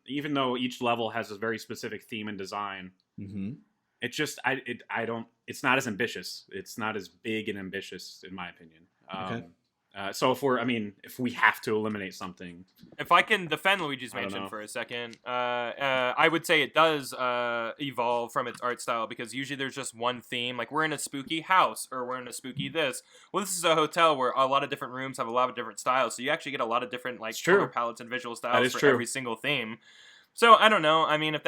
even though each level has a very specific theme and design, it just I don't. It's not as ambitious. It's not as big and ambitious in my opinion. Okay. So if we have to eliminate something, if I can defend Luigi's Mansion for a second, I would say it does evolve from its art style because usually there's just one theme. Like we're in a spooky house or we're in a spooky this. Well, this is a hotel where a lot of different rooms have a lot of different styles, so you actually get a lot of different color palettes and visual styles for every single theme. So I don't know. I mean, if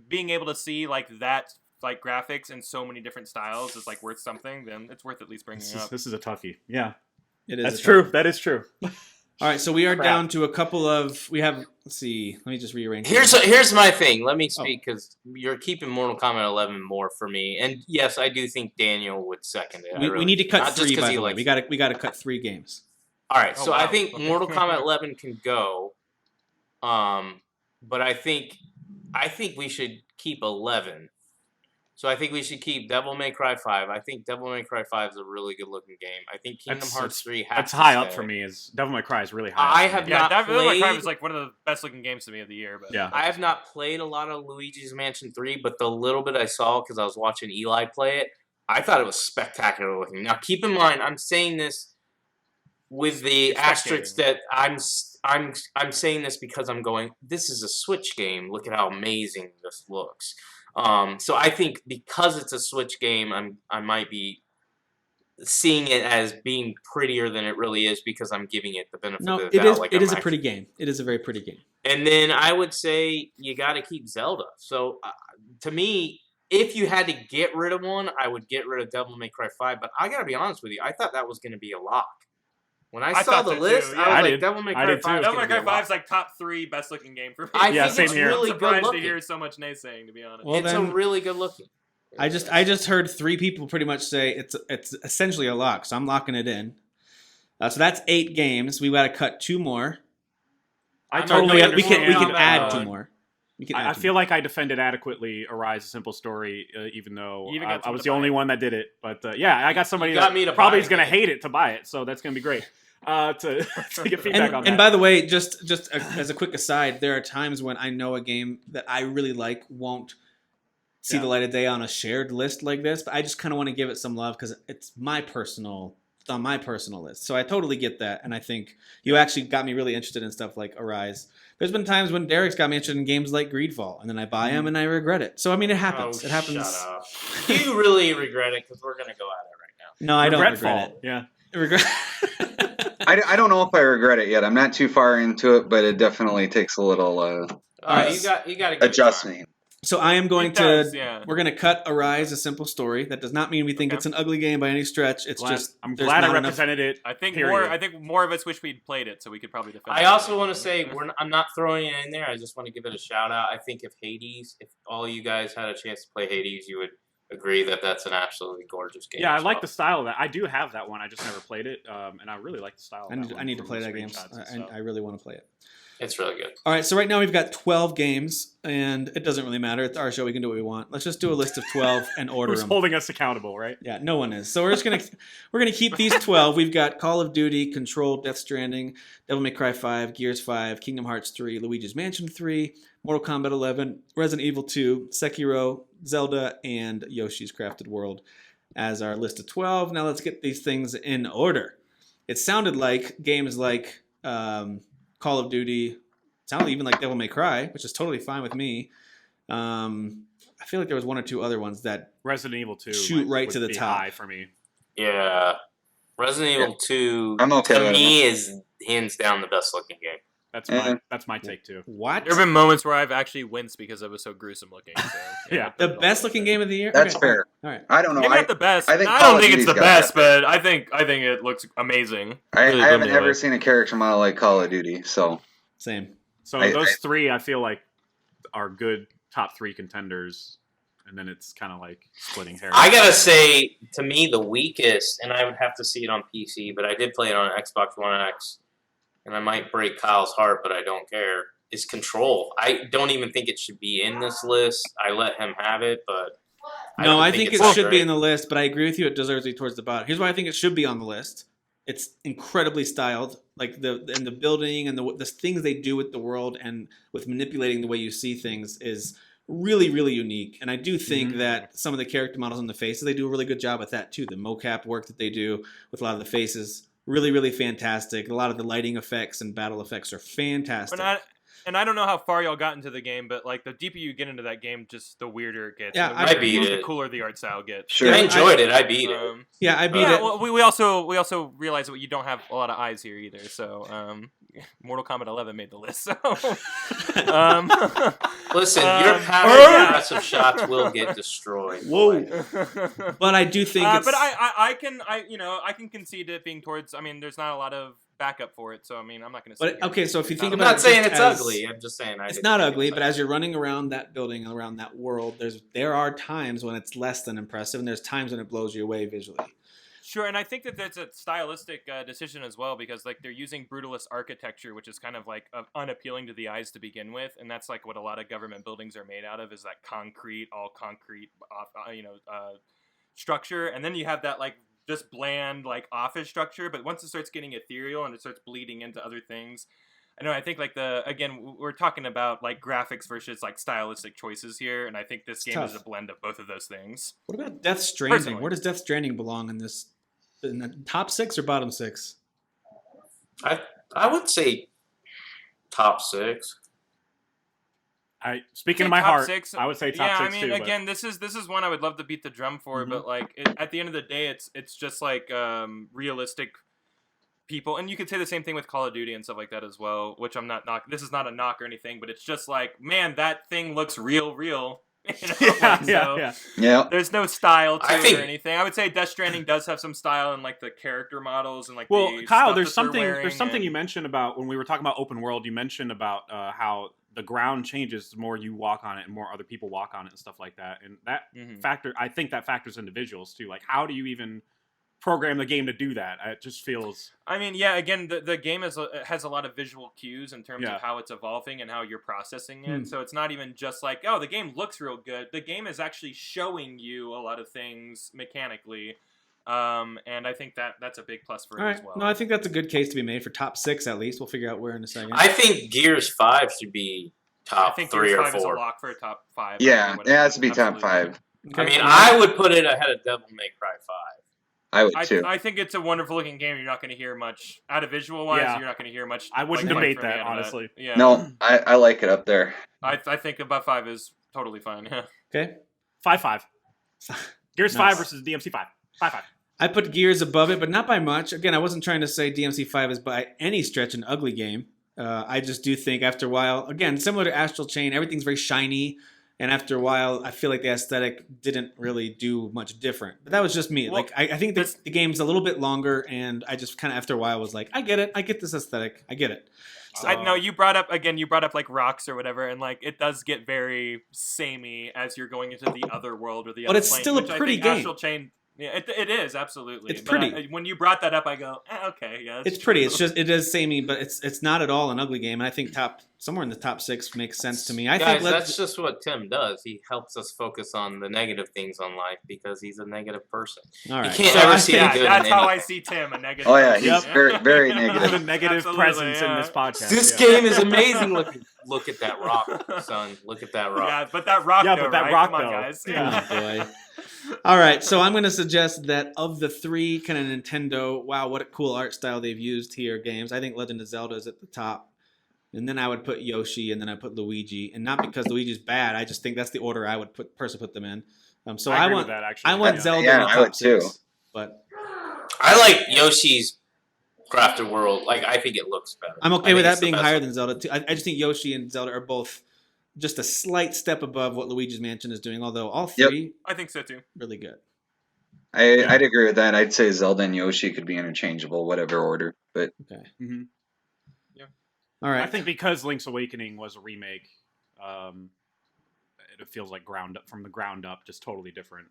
being able to see like that. Like graphics in so many different styles is like worth something, then it's worth at least bringing up. This is a toughie. Yeah, it is. That's true. That is true. All right, so we are down to a couple of. We have. Let's see. Let me just rearrange. Here's my thing. Let me speak because you're keeping Mortal Kombat 11 more for me, and yes, I do think Daniel would second it. We need to cut 3. By the way, we got to cut 3 games. All right, so I think Mortal Kombat 11 can go, but I think we should keep 11. So I think we should keep Devil May Cry 5. I think Devil May Cry 5 is a really good looking game. I think Kingdom Hearts 3 has that's high up for me. Is Devil May Cry is really high. I have not Devil May Cry played. was like one of the best looking games to me of the year. But yeah, I have not played a lot of Luigi's Mansion 3, but the little bit I saw because I was watching Eli play it, I thought it was spectacular looking. Now keep in mind, I'm saying this with the asterisk that I'm saying this because I'm going. This is a Switch game. Look at how amazing this looks. So I think because it's a Switch game, I might be seeing it as being prettier than it really is because I'm giving it the benefit of the doubt. It is a pretty game. It is a very pretty game. And then I would say you got to keep Zelda. So to me, if you had to get rid of one, I would get rid of Devil May Cry 5. But I got to be honest with you, I thought that was going to be a lock. When I saw the list, I was like, Devil May Cry 5 Devil May Cry 5 is like top 3 best looking game for me. I think it's really I'm good surprised looking. to hear so much naysaying, to be honest. Well, it's a really good looking. I just heard 3 people pretty much say it's essentially a lock, so I'm locking it in. So that's 8 games. We got to cut 2 more. I totally understand. We can add 2 more. I feel like I defended adequately Arise: A Simple Story, even though I was the only one that did it. But yeah, I got somebody that probably is going to hate it to buy it, so that's going to be great. To get feedback on that. And by the way, just as a quick aside, there are times when I know a game that I really like won't see the light of day on a shared list like this, but I just kind of want to give it some love because it's on my personal list. So I totally get that, and I think you actually got me really interested in stuff like Arise. There's been times when Derek's got me interested in games like Greedfall, and then I buy them and I regret it. So I mean, it happens. It happens. Shut up. You really regret it because we're gonna go at it right now. No, I don't regret it. Yeah, regret. I don't know if I regret it yet. I'm not too far into it, but it definitely takes a little you got to adjustment. So I am going we're going to cut Arise: A Simple Story. That does not mean we think it's an ugly game by any stretch. It's I'm glad I represented it. I think more of us wish we'd played it so we could probably defend I also want to say I'm not throwing it in there. I just want to give it a shout out. I think if all you guys had a chance to play Hades, you would agree that that's an absolutely gorgeous game. Yeah, I like the style of that. I do have that one. I just never played it, and I really like the style. I need to play that game. I really want to play it. It's really good. All right, so right now we've got 12 games, and it doesn't really matter. It's our show. We can do what we want. Let's just do a list of 12 and order Who's them. holding us accountable, right? Yeah, no one is. So we're just gonna keep these 12. We've got Call of Duty, Control, Death Stranding, Devil May Cry 5, Gears 5, Kingdom Hearts 3, Luigi's Mansion 3, Mortal Kombat 11, Resident Evil 2, Sekiro, Zelda, and Yoshi's Crafted World as our list of 12. Now let's get these things in order. It sounded like games like Call of Duty. Sounded even like Devil May Cry, which is totally fine with me. I feel like there was 1 or 2 other ones that Resident Evil 2 shoot right to the top high for me. Yeah, Resident Evil 2 I'm okay to with me is hands down the best looking game. That's my take too. What? There have been moments where I've actually winced because it was so gruesome looking. So, yeah, the best looking game of the year. That's okay. fair. All right. I don't know. Maybe not the best. I Call don't of think it's Duty's the got best, but I think it looks amazing. I haven't ever seen a character model like Call of Duty, so same. So those 3, I feel like, are good top 3 contenders. and then it's kind of like splitting hairs. I gotta say, to me, the weakest, and I would have to see it on PC, but I did play it on Xbox One X, and I might break Kyle's heart, but I don't care, is Control. I don't even think it should be in this list. I let him have it, but No, I think it's it that should be great. in the list, but I agree with you. It deserves to be towards the bottom. Here's why I think it should be on the list. It's incredibly styled, like the building and the things they do with the world and with manipulating the way you see things is really, really unique. And I do think that some of the character models and the faces, they do a really good job with that too. The mocap work that they do with a lot of the faces, really, really fantastic. A lot of the lighting effects and battle effects are fantastic. And I don't know how far y'all got into the game, but like the deeper you get into that game, just the weirder it gets. Yeah, and I beat the it. cooler the art style gets. Sure. I enjoyed it. I beat it. Yeah, I beat it. Well, we also realize that you don't have a lot of eyes here either. So Mortal Kombat 11 made the list. So Listen, your pattern of aggressive shots will get destroyed. Whoa! But I do think it's... But I can concede it being towards. I mean, there's not a lot of backup for it, so I mean, I'm not going to say. But okay, so if you think I'm about not it, saying just it's as- ugly. I'm just saying it's not ugly, but as you're running around that building, around that world, there are times when it's less than impressive, and there's times when it blows you away visually. Sure, and I think that that's a stylistic decision as well, because like they're using brutalist architecture, which is kind of like unappealing to the eyes to begin with, and that's like what a lot of government buildings are made out of, is that all concrete, structure, and then you have that like just bland like office structure, but once it starts getting ethereal and it starts bleeding into other things, I think like we're talking about like graphics versus like stylistic choices here, and I think this game is a blend of both of those things. What about Death Stranding? Personally. Where does Death Stranding belong in this? In the top 6 or bottom 6? I would say top 6. Speaking of my heart, I would say top 6 too. Again, this is one I would love to beat the drum for, but like at the end of the day, it's just like realistic people, and you could say the same thing with Call of Duty and stuff like that as well. Which I'm not knock. This is not a knock or anything, but it's just like, man, that thing looks real. Yeah. There's no style to it or anything. I would say Death Stranding does have some style in like the character models and like. Well, the Kyle, stuff there's that they're something wearing you mentioned about when we were talking about open world. You mentioned about how the ground changes the more you walk on it and more other people walk on it and stuff like that. And that I think that factors into visuals too. Like, how do you even program the game to do that? It just feels... I mean, yeah, again, the game has a lot of visual cues in terms of how it's evolving and how you're processing it. So it's not even just like, oh, the game looks real good. The game is actually showing you a lot of things mechanically. And I think that's a big plus for it as well. No, I think that's a good case to be made for top 6 at least. We'll figure out where in a second. I think Gears 5 should be top 3 Gears or 5 4. is a lock for a top 5. Yeah, it has to be top 5. Okay. I mean, I would put it ahead of Devil May Cry 5. I would too. I think it's a wonderful looking game. You're not going to hear much out of visual wise. Yeah. You're not going to hear much. I wouldn't like, debate from me that, out of honestly. Yeah. No, I like it up there. I think above 5 is totally fine. Okay. 5-5. Gears Nice. 5 versus DMC 5. 5-5. I put Gears above it, but not by much. Again, I wasn't trying to say DMC 5 is by any stretch an ugly game. I just do think after a while, again, similar to Astral Chain, everything's very shiny. And after a while, I feel like the aesthetic didn't really do much different. But that was just me. Well, I think the game's a little bit longer, and I just kind of after a while was like, I get it. I get this aesthetic. I get it. So, I know you brought up like rocks or whatever, and like it does get very samey as you're going into the other world or the other. But it's still a pretty game. Astral Chain, yeah, it is absolutely. It's But pretty. when you brought that up, I go, okay, yeah. It's pretty. It's just it is samey, but it's not at all an ugly game. And I think somewhere in the top 6 makes sense to me. I Guys, think that's just what Tim does. He helps us focus on the negative things on life because he's a negative person. All right. You can't So ever I see think- the good That's in how I anything. see Tim, a negative. Oh yeah, person. he's very, very negative. A negative Absolutely, presence in yeah. this podcast. This yeah. game is amazing. Look at that rock, son. Look at that rock. Yeah, but that rock. Yeah, though, but that right? rock, Come on, though. guys. Oh, boy. All right, so I'm going to suggest that of the 3 kind of Nintendo, wow, what a cool art style they've used here games, I think Legend of Zelda is at the top. And then I would put Yoshi, and then I put Luigi. And not because Luigi's bad, I just think that's the order I would personally put them in. So I I agree want with that, actually. I want Yeah. Zelda Yeah, in the I top would too. 6. But I like Yoshi's Crafted World. Like, I think it looks better. I'm I okay think with it's that the being best higher one. than Zelda too. I just think Yoshi and Zelda are both just a slight step above what Luigi's Mansion is doing, although all 3 I think so too. really good. I'd agree with that. I'd say Zelda and Yoshi could be interchangeable, whatever order. But Okay. Mm-hmm. All right. I think because Link's Awakening was a remake, it feels like from the ground up, just totally different.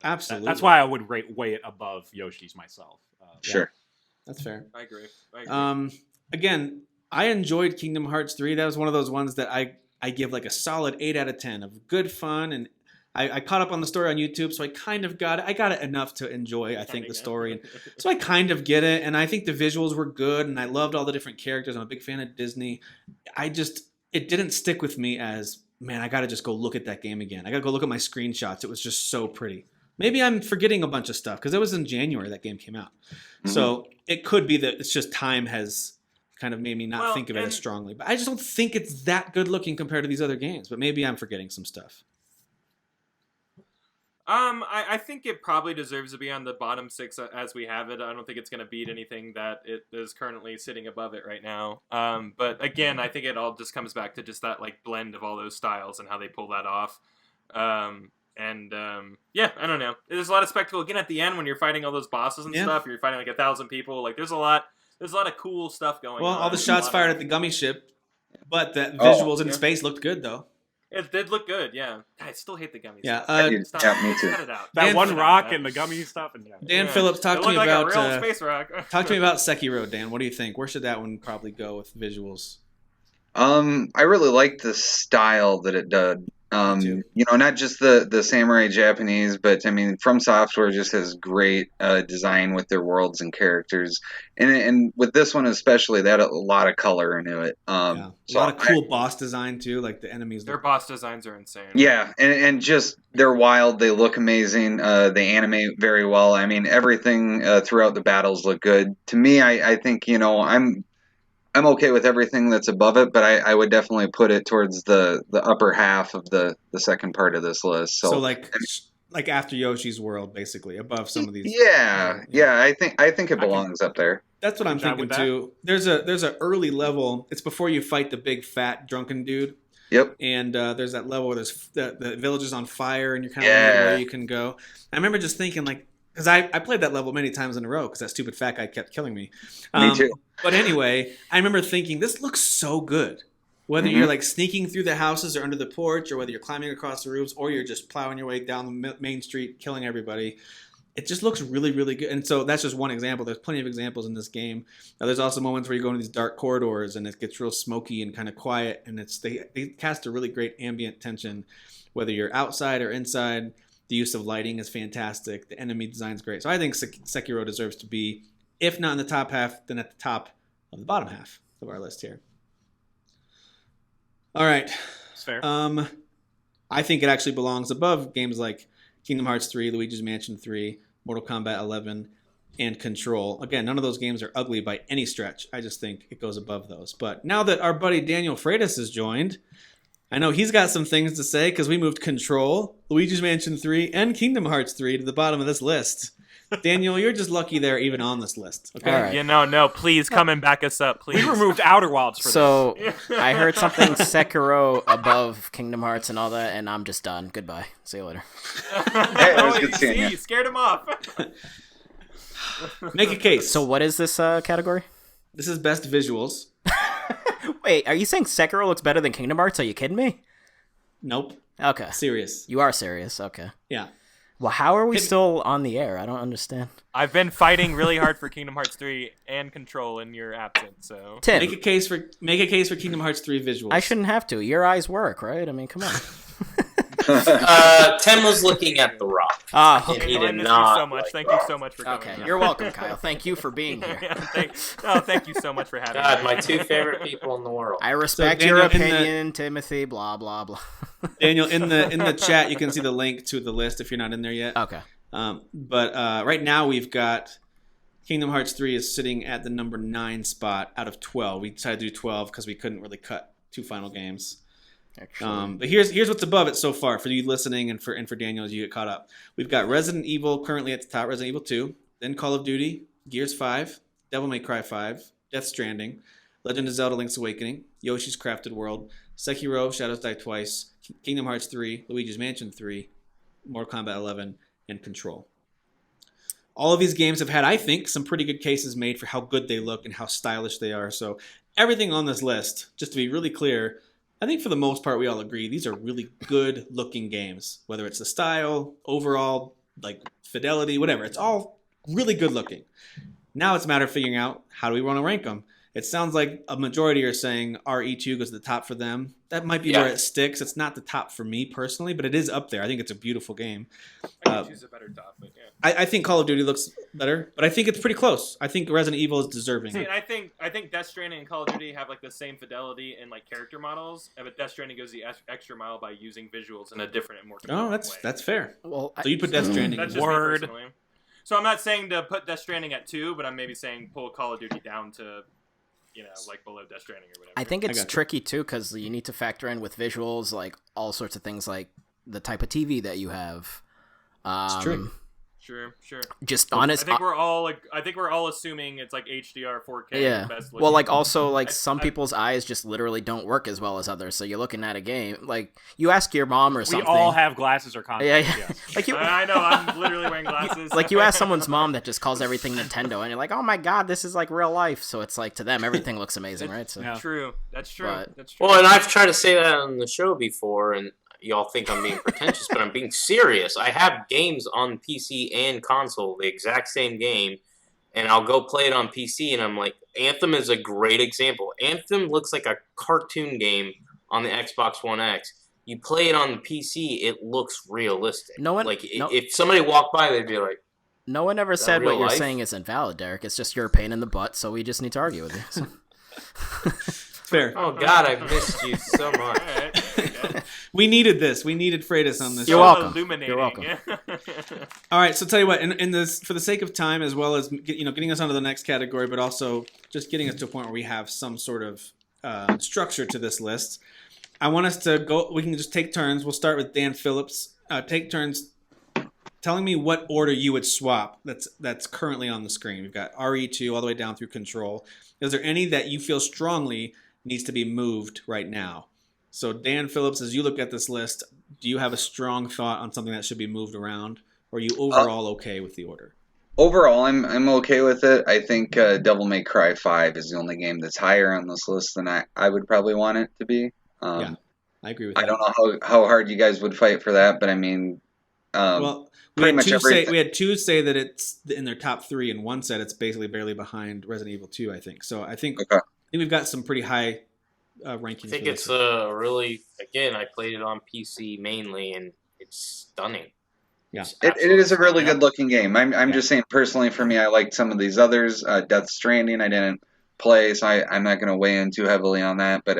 Absolutely. That's why I would weigh it above Yoshi's myself. Sure. That's fair. I agree. Again, I enjoyed Kingdom Hearts 3. That was one of those ones that I give like a solid 8 out of 10 of good fun, and I caught up on the story on YouTube, so I kind of got it. I got it enough to enjoy, I think, the story. And so I kind of get it, and I think the visuals were good, and I loved all the different characters. I'm a big fan of Disney. It didn't stick with me as, man, I got to just go look at that game again. I got to go look at my screenshots. It was just so pretty. Maybe I'm forgetting a bunch of stuff, because it was in January that game came out. Mm-hmm. So it could be that it's just time has kind of made me not think of it as strongly. But I just don't think it's that good looking compared to these other games. But maybe I'm forgetting some stuff. I think it probably deserves to be on the bottom 6 as we have it. I don't think it's going to beat anything that it is currently sitting above it right now. But again, I think it all just comes back to just that like blend of all those styles and how they pull that off. Yeah, I don't know. There's a lot of spectacle again at the end when you're fighting all those bosses and stuff. You're fighting like 1,000 people. Like there's a lot of cool stuff going on. Well, all the shots fired at the gummy ship, but the visuals in space looked good though. It did look good, yeah. I still hate the gummies. Yeah, me too. That one rock and the gummy stuff. And Dan Phillips, talk to me like about a real space rock. talk to me about Sekiro, Dan. What do you think? Where should that one probably go with visuals? I really liked the style that it did. Not just the samurai Japanese, but I mean, From Software just has great design with their worlds and characters, and with this one especially, they had a lot of color into it. A lot of cool boss design too, like the enemies. Their boss designs are insane. Yeah, and just they're wild. They look amazing. They animate very well. I mean, everything throughout the battles look good. To me, I think I'm okay with everything that's above it, but I would definitely put it towards the upper half of the second part of this list. So like after Yoshi's World, basically above some of these. Yeah. I think it belongs up there. That's what I'm thinking too. There's a early level. It's before you fight the big fat drunken dude. Yep. And there's that level where there's the village is on fire and you're kind of wondering where you can go. I remember just thinking like, because I played that level many times in a row because that stupid fat guy kept killing me. Me too. But anyway, I remember thinking, this looks so good. Whether you're like sneaking through the houses or under the porch, or whether you're climbing across the roofs, or you're just plowing your way down the main street, killing everybody. It just looks really, really good. And so that's just one example. There's plenty of examples in this game. Now, there's also moments where you go into these dark corridors and it gets real smoky and kind of quiet. And they cast a really great ambient tension, whether you're outside or inside. The use of lighting is fantastic. The enemy design is great. So I think Sekiro deserves to be, if not in the top half, then at the top of the bottom half of our list here. All right. That's fair. I think it actually belongs above games like Kingdom Hearts 3, Luigi's Mansion 3, Mortal Kombat 11, and Control. Again, none of those games are ugly by any stretch. I just think it goes above those. But now that our buddy Daniel Freitas has joined, I know he's got some things to say because we moved Control, Luigi's Mansion 3, and Kingdom Hearts 3 to the bottom of this list. Daniel, you're just lucky they're even on this list. Okay. All right. No, please come and back us up, please. We removed Outer Wilds for this. So I heard something Sekiro above Kingdom Hearts and all that, and I'm just done. Goodbye. See you later. Hey, it was good seeing you. You scared him off. Make a case. So what is this category? This is best visuals. Wait, are you saying Sekiro looks better than Kingdom Hearts? Are you kidding me? Nope. Okay. Serious. You are serious. Okay. Yeah. Well, how are we still on the air? I don't understand. I've been fighting really hard for Kingdom Hearts 3 and Control in your absence. So Tim, make a case for Kingdom Hearts 3 visuals. I shouldn't have to. Your eyes work, right? I mean, come on. Tim was looking at the rock. Okay. He did I not. You so much. Thank you so much for coming. Okay, you're welcome, Kyle. Thank you for being here. Thank you so much for having me. My two favorite people in the world. I respect your opinion, Timothy. Blah blah blah. Daniel, in the chat, you can see the link to the list if you're not in there yet. Okay. But right now we've got Kingdom Hearts 3 is sitting at the number 9 spot out of 12. We decided to do 12 because we couldn't really cut 2 final games. But here's what's above it so far for you listening and for Daniel as you get caught up. We've got Resident Evil currently at the top, Resident Evil 2, then Call of Duty, Gears 5, Devil May Cry 5, Death Stranding, Legend of Zelda: Link's Awakening, Yoshi's Crafted World, Sekiro: Shadows Die Twice, Kingdom Hearts 3, Luigi's Mansion 3, Mortal Kombat 11, and Control. All of these games have had, I think, some pretty good cases made for how good they look and how stylish they are. So everything on this list, just to be really clear, I think for the most part, we all agree these are really good looking games. Whether it's the style, overall, like fidelity, whatever, it's all really good looking. Now it's a matter of figuring out how do we want to rank them. It sounds like a majority are saying RE2 goes to the top for them. That might be where it sticks. It's not the top for me personally, but it is up there. I think it's a beautiful game. I could choose a better top, but yeah. I think Call of Duty looks better, but I think it's pretty close. I think Resident Evil is deserving. See, and I think Death Stranding and Call of Duty have like the same fidelity and like character models, but Death Stranding goes the extra mile by using visuals in a different and more compelling way. That's fair. Well, so you put Death Stranding. That's just me personally. So I'm not saying to put Death Stranding at 2, but I'm maybe saying pull Call of Duty down to, like below Death Stranding or whatever. I think it's tricky too because you need to factor in with visuals, like all sorts of things, like the type of TV that you have. It's true. Sure. Just honest. I think we're all assuming it's like HDR 4K. Yeah. Best Well, like also like some people's eyes just literally don't work as well as others. So you're looking at a game like you ask your mom or something. We all have glasses or contacts. Yeah. Yes. Like I know. I'm literally wearing glasses. Like you ask someone's mom that just calls everything Nintendo, and you're like, oh my god, this is like real life. So it's like to them everything looks amazing, right? So True. That's true. That's true. Well, and I've tried to say that on the show before, and y'all think I'm being pretentious, but I'm being serious. I have games on PC and console, the exact same game, and I'll go play it on PC, and I'm like, Anthem is a great example. Anthem looks like a cartoon game on the Xbox One X. You play it on the PC, it looks realistic. If somebody walked by, they'd be like, no one ever said what you're life? saying is invalid, Derek. It's just you're a pain in the butt, so we just need to argue with you. Fair. Oh God, I've missed you so much. We needed this. We needed Freitas on this. You're welcome. You're welcome. All right, so tell you what, in this, for the sake of time, as well as getting us onto the next category, but also just getting us to a point where we have some sort of structure to this list, I want us to go. We can just take turns. We'll start with Dan Phillips. Take turns telling me what order you would swap. That's currently on the screen. We've got RE2 all the way down through Control. Is there any that you feel strongly needs to be moved right now? So Dan Phillips, as you look at this list, do you have a strong thought on something that should be moved around, or are you overall okay with the order? Overall, I'm okay with it. I think Devil May Cry 5 is the only game that's higher on this list than I would probably want it to be. Yeah, I agree with that. I don't know how hard you guys would fight for that, but I mean, well, we had two say that it's in their top 3, and one said it's basically barely behind Resident Evil 2, I think. So I think we've got some pretty high rankings. I think it's really, again, I played it on PC mainly, and it's stunning. Yeah, it is a really good looking game. I'm just saying personally for me, I liked some of these others. Death Stranding, I didn't play, so I'm not going to weigh in too heavily on that. But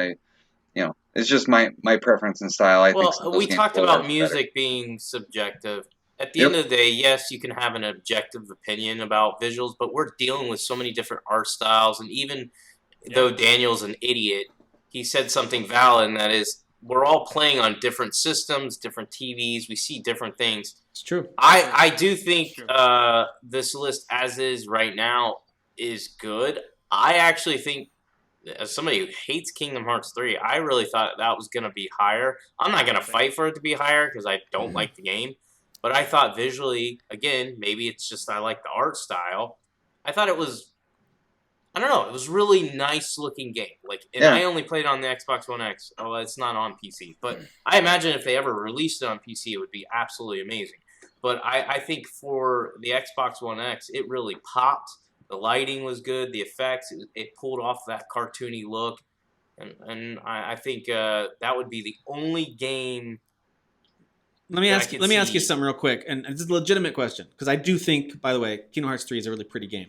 it's just my preference and style. I think we talked about music being subjective. At the end of the day, yes, you can have an objective opinion about visuals, but we're dealing with so many different art styles, and even though Daniel's an idiot, he said something valid, and that is, we're all playing on different systems, different TVs. We see different things. It's true. I do think this list, as is right now, is good. I actually think, as somebody who hates Kingdom Hearts 3, I really thought that was going to be higher. I'm not going to fight for it to be higher because I don't like the game. But I thought visually, again, maybe it's just I like the art style. I thought it was, I don't know, it was really nice looking game. I only played it on the Xbox One X. Oh, it's not on PC. But I imagine if they ever released it on PC, it would be absolutely amazing. But I think for the Xbox One X, it really popped. The lighting was good. The effects, it pulled off that cartoony look. And I think that would be the only game. Let me ask you something real quick, and this is a legitimate question, because I do think, by the way, Kingdom Hearts 3 is a really pretty game.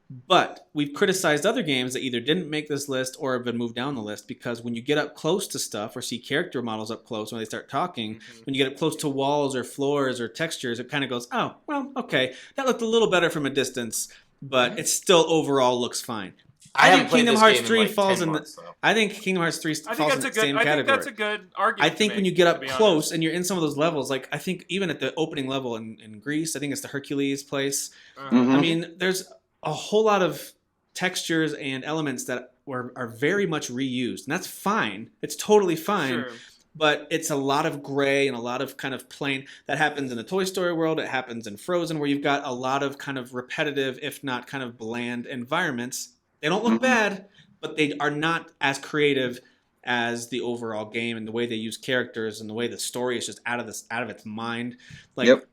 But we've criticized other games that either didn't make this list or have been moved down the list, because when you get up close to stuff or see character models up close when they start talking, when you get up close to walls or floors or textures, it kind of goes, oh, well, okay, that looked a little better from a distance, but it still overall looks fine. I think Kingdom Hearts 3 falls in the. I think Kingdom Hearts 3 falls in the same category. I think that's a good argument. I think when you get up close and you're in some of those levels, like I think even at the opening level in Greece, I think it's the Hercules place. I mean, there's a whole lot of textures and elements that are very much reused, and that's fine. It's totally fine. Sure. But it's a lot of gray and a lot of kind of plain. That happens in the Toy Story world. It happens in Frozen, where you've got a lot of kind of repetitive, if not kind of bland environments. They don't look bad, but they are not as creative as the overall game, and the way they use characters and the way the story is just out of its mind. Like Yep.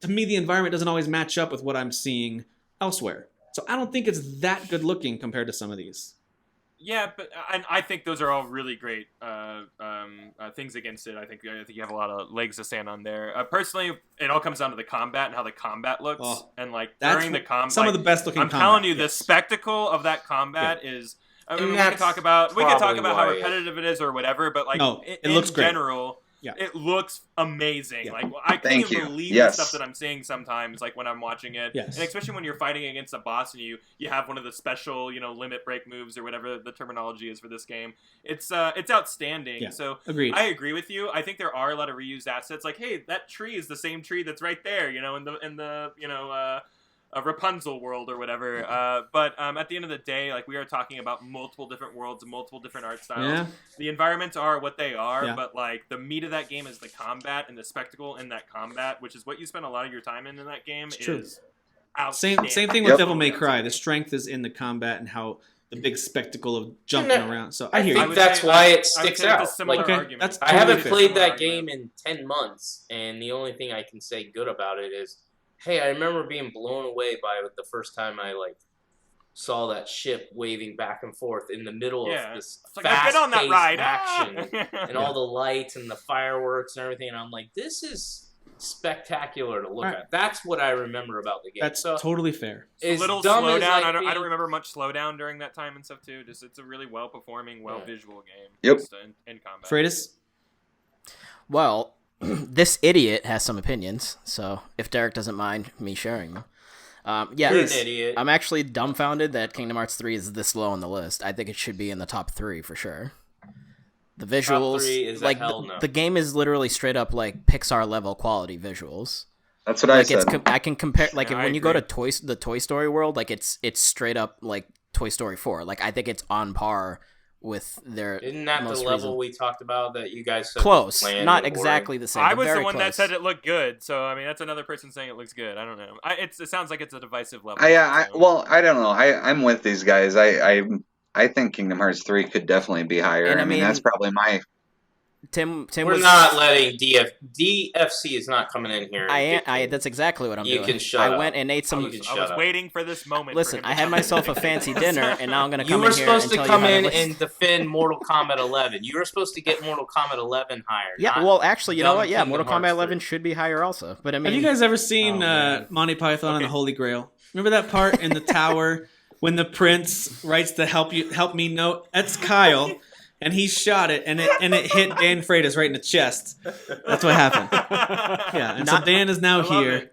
to me, the environment doesn't always match up with what I'm seeing elsewhere. So I don't think it's that good looking compared to some of these. Yeah, but I think those are all really great things against it. I think you have a lot of legs to stand on there. Personally, it all comes down to the combat and how the combat looks, and like during the combat, some of the best looking. I'm telling you, the spectacle of that combat is. I mean, we can talk about how repetitive it is or whatever, but like it looks great. General, it looks amazing. Like I can't even believe the stuff that I'm seeing sometimes, like when I'm watching it, and especially when you're fighting against a boss and you have one of the special limit break moves or whatever the terminology is for this game. It's outstanding. So agreed. I agree with you. I think there are a lot of reused assets. Like, hey, that tree is the same tree that's right there. In the a Rapunzel world or whatever, but at the end of the day, like we are talking about multiple different worlds and multiple different art styles. Yeah. The environments are what they are, but like the meat of that game is the combat and the spectacle in that combat, which is what you spend a lot of your time in that game. Is outstanding. Same thing with Devil May Cry. The strength is in the combat and how the big spectacle of jumping around. So I hear think that's why it sticks out. Like, that's I haven't totally played that game in 10 months, and the only thing I can say good about it is, hey, I remember being blown away by it the first time I saw that ship waving back and forth in the middle of this fast-paced action and all the lights and the fireworks and everything. And I'm like, this is spectacular to look at. That's what I remember about the game. That's totally fair. A little slowdown. I don't remember much slowdown during that time and stuff too. Just it's a really well-performing, well-visual game. Yep. Just in combat. Freitas? Well, this idiot has some opinions, so if Derek doesn't mind me sharing them. You're an idiot. I'm actually dumbfounded that Kingdom Hearts 3 is this low on the list. I think it should be in the top 3 for sure. The visuals, top 3 is like a hell no. the game is literally straight up like Pixar level quality visuals. That's what I said. I can compare like Yeah, when you go to the Toy Story world, like it's straight up like Toy Story 4. Like I think it's on par with their. Isn't that the level we talked about that you guys said close? Was Not exactly the same. I was very the one close. that said it looked good, so I mean that's another person saying it looks good. I don't know. It sounds like it's a divisive level. I don't know. I'm with these guys. I think Kingdom Hearts 3 could definitely be higher. And I mean, that's probably my. Tim We're was not letting DFC is not coming in here. That's exactly what I'm doing. You can shut I up. went and ate some. I was waiting for this moment. Listen, for him I to had come myself in. a fancy dinner, and now I'm going to You come were in here and supposed to tell come you how in to listen. and defend Mortal Kombat 11. You were supposed to get Mortal Kombat 11 higher. Yeah, well, actually, you know what? Yeah, Kingdom Mortal Hearts Kombat 11 3. should be higher also. But I mean, Have you guys ever seen Monty Python and the Holy Grail? Remember that part in the tower when the prince writes the help me note? That's Kyle. And he shot it, and it hit Dan Freitas right in the chest. That's what happened. Yeah, and so Dan is now here.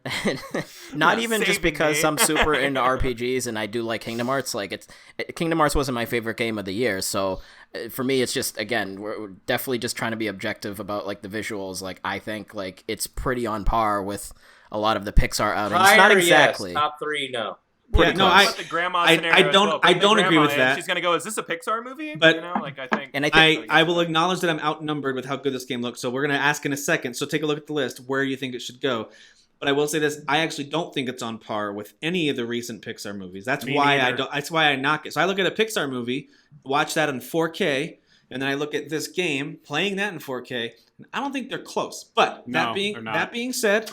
Not even just saving because me. I'm super into RPGs and I do like Kingdom Hearts. Like Kingdom Hearts wasn't my favorite game of the year, so for me, it's just again we're definitely just trying to be objective about like the visuals. Like I think like it's pretty on par with a lot of the Pixar outings. Higher, Not exactly. yes. Top 3, no. Yeah, no, What about the grandma scenario as well? I Bring the don't agree grandma with in, that. She's gonna go, is this a Pixar movie? But- I think. And I think I will acknowledge that I'm outnumbered with how good this game looks. So we're going to ask in a second. So take a look at the list where you think it should go. But I will say this: I actually don't think it's on par with any of the recent Pixar movies. That's Me why neither. That's why I knock it. So I look at a Pixar movie, watch that in 4K, and then I look at this game playing that in 4K. And I don't think they're close. But No, they're not. that being said,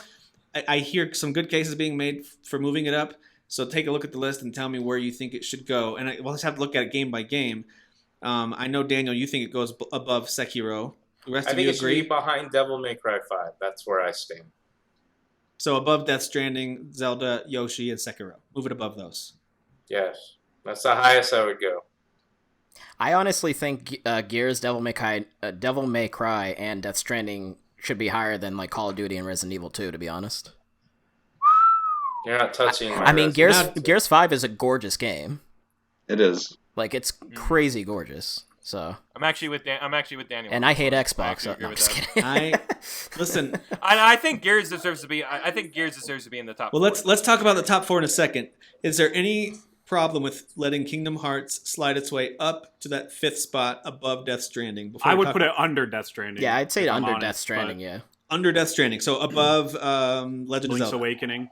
I hear some good cases being made for moving it up. So take a look at the list and tell me where you think it should go. And we'll just have to look at it game by game. I know, Daniel, you think it goes above Sekiro. The rest I of think you it should agree? be behind Devil May Cry 5. That's where I stand. So above Death Stranding, Zelda, Yoshi, and Sekiro. Move it above those. Yes. That's the highest I would go. I honestly think Gears, Devil May Cry, and Death Stranding should be higher than like Call of Duty and Resident Evil 2. To be honest. You're not touching my I mean, Resident Gears 5 is a gorgeous game. It is. Like it's crazy gorgeous. So I'm actually with Daniel. and I hate I Xbox. actually So, agree no, I'm with just that. kidding. Listen. I think Gears deserves to be. I think Gears deserves to be in the top. Well, four. let's talk about the top 4 in a second. Is there any problem with letting Kingdom Hearts slide its way up to that 5th spot above Death Stranding? I would put it under Death Stranding. Yeah, I'd say if I'm under honest, Death Stranding. but Yeah, under Death Stranding. So above Legend of Link's Zelda. Awakening.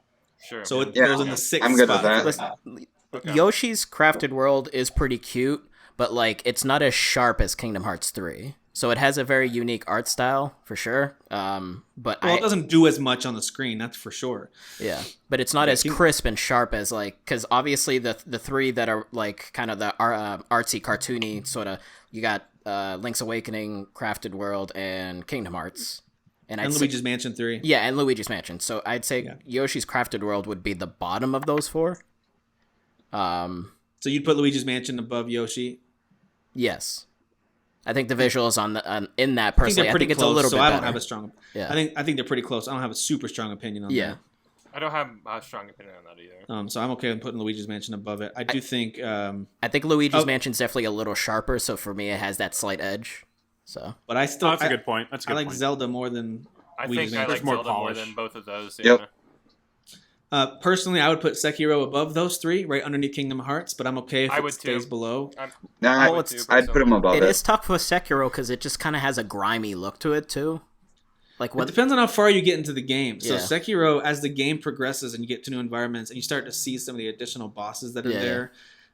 Sure. So it Yeah. goes in the 6th I'm good spot. with that. Listen, Yoshi's Crafted World is pretty cute, but like it's not as sharp as Kingdom Hearts 3. So it has a very unique art style for sure. But it doesn't do as much on the screen, that's for sure. Yeah, but it's not as crisp and sharp as like, because obviously the three that are like kind of the artsy, cartoony sort of, you got Link's Awakening, Crafted World, and Kingdom Hearts. And Luigi's Mansion 3. Yeah, and Luigi's Mansion. So I'd say Yoshi's Crafted World would be the bottom of those four. So you'd put Luigi's Mansion above Yoshi? Yes. I think the visuals in that personally, I think it's close, a little bit better. I don't better. have a strong. Yeah. I think they're pretty close. I don't have a super strong opinion on that. I don't have a strong opinion on that either. So I'm okay with putting Luigi's Mansion above it. I do think. I think Luigi's Mansion's definitely a little sharper, so for me it has that slight edge. So, but I still. That's a good point. That's a good I like point. Zelda more than. I Luigi's think I Mansion. like Zelda more than both of those. Yep. Personally, I would put Sekiro above those three, right underneath Kingdom Hearts, but I'm okay if it stays below. I'd put him above it. It is tough with Sekiro because it just kind of has a grimy look to it too. Like It depends on how far you get into the game. So Yeah. Sekiro, as the game progresses and you get to new environments and you start to see some of the additional bosses that are there,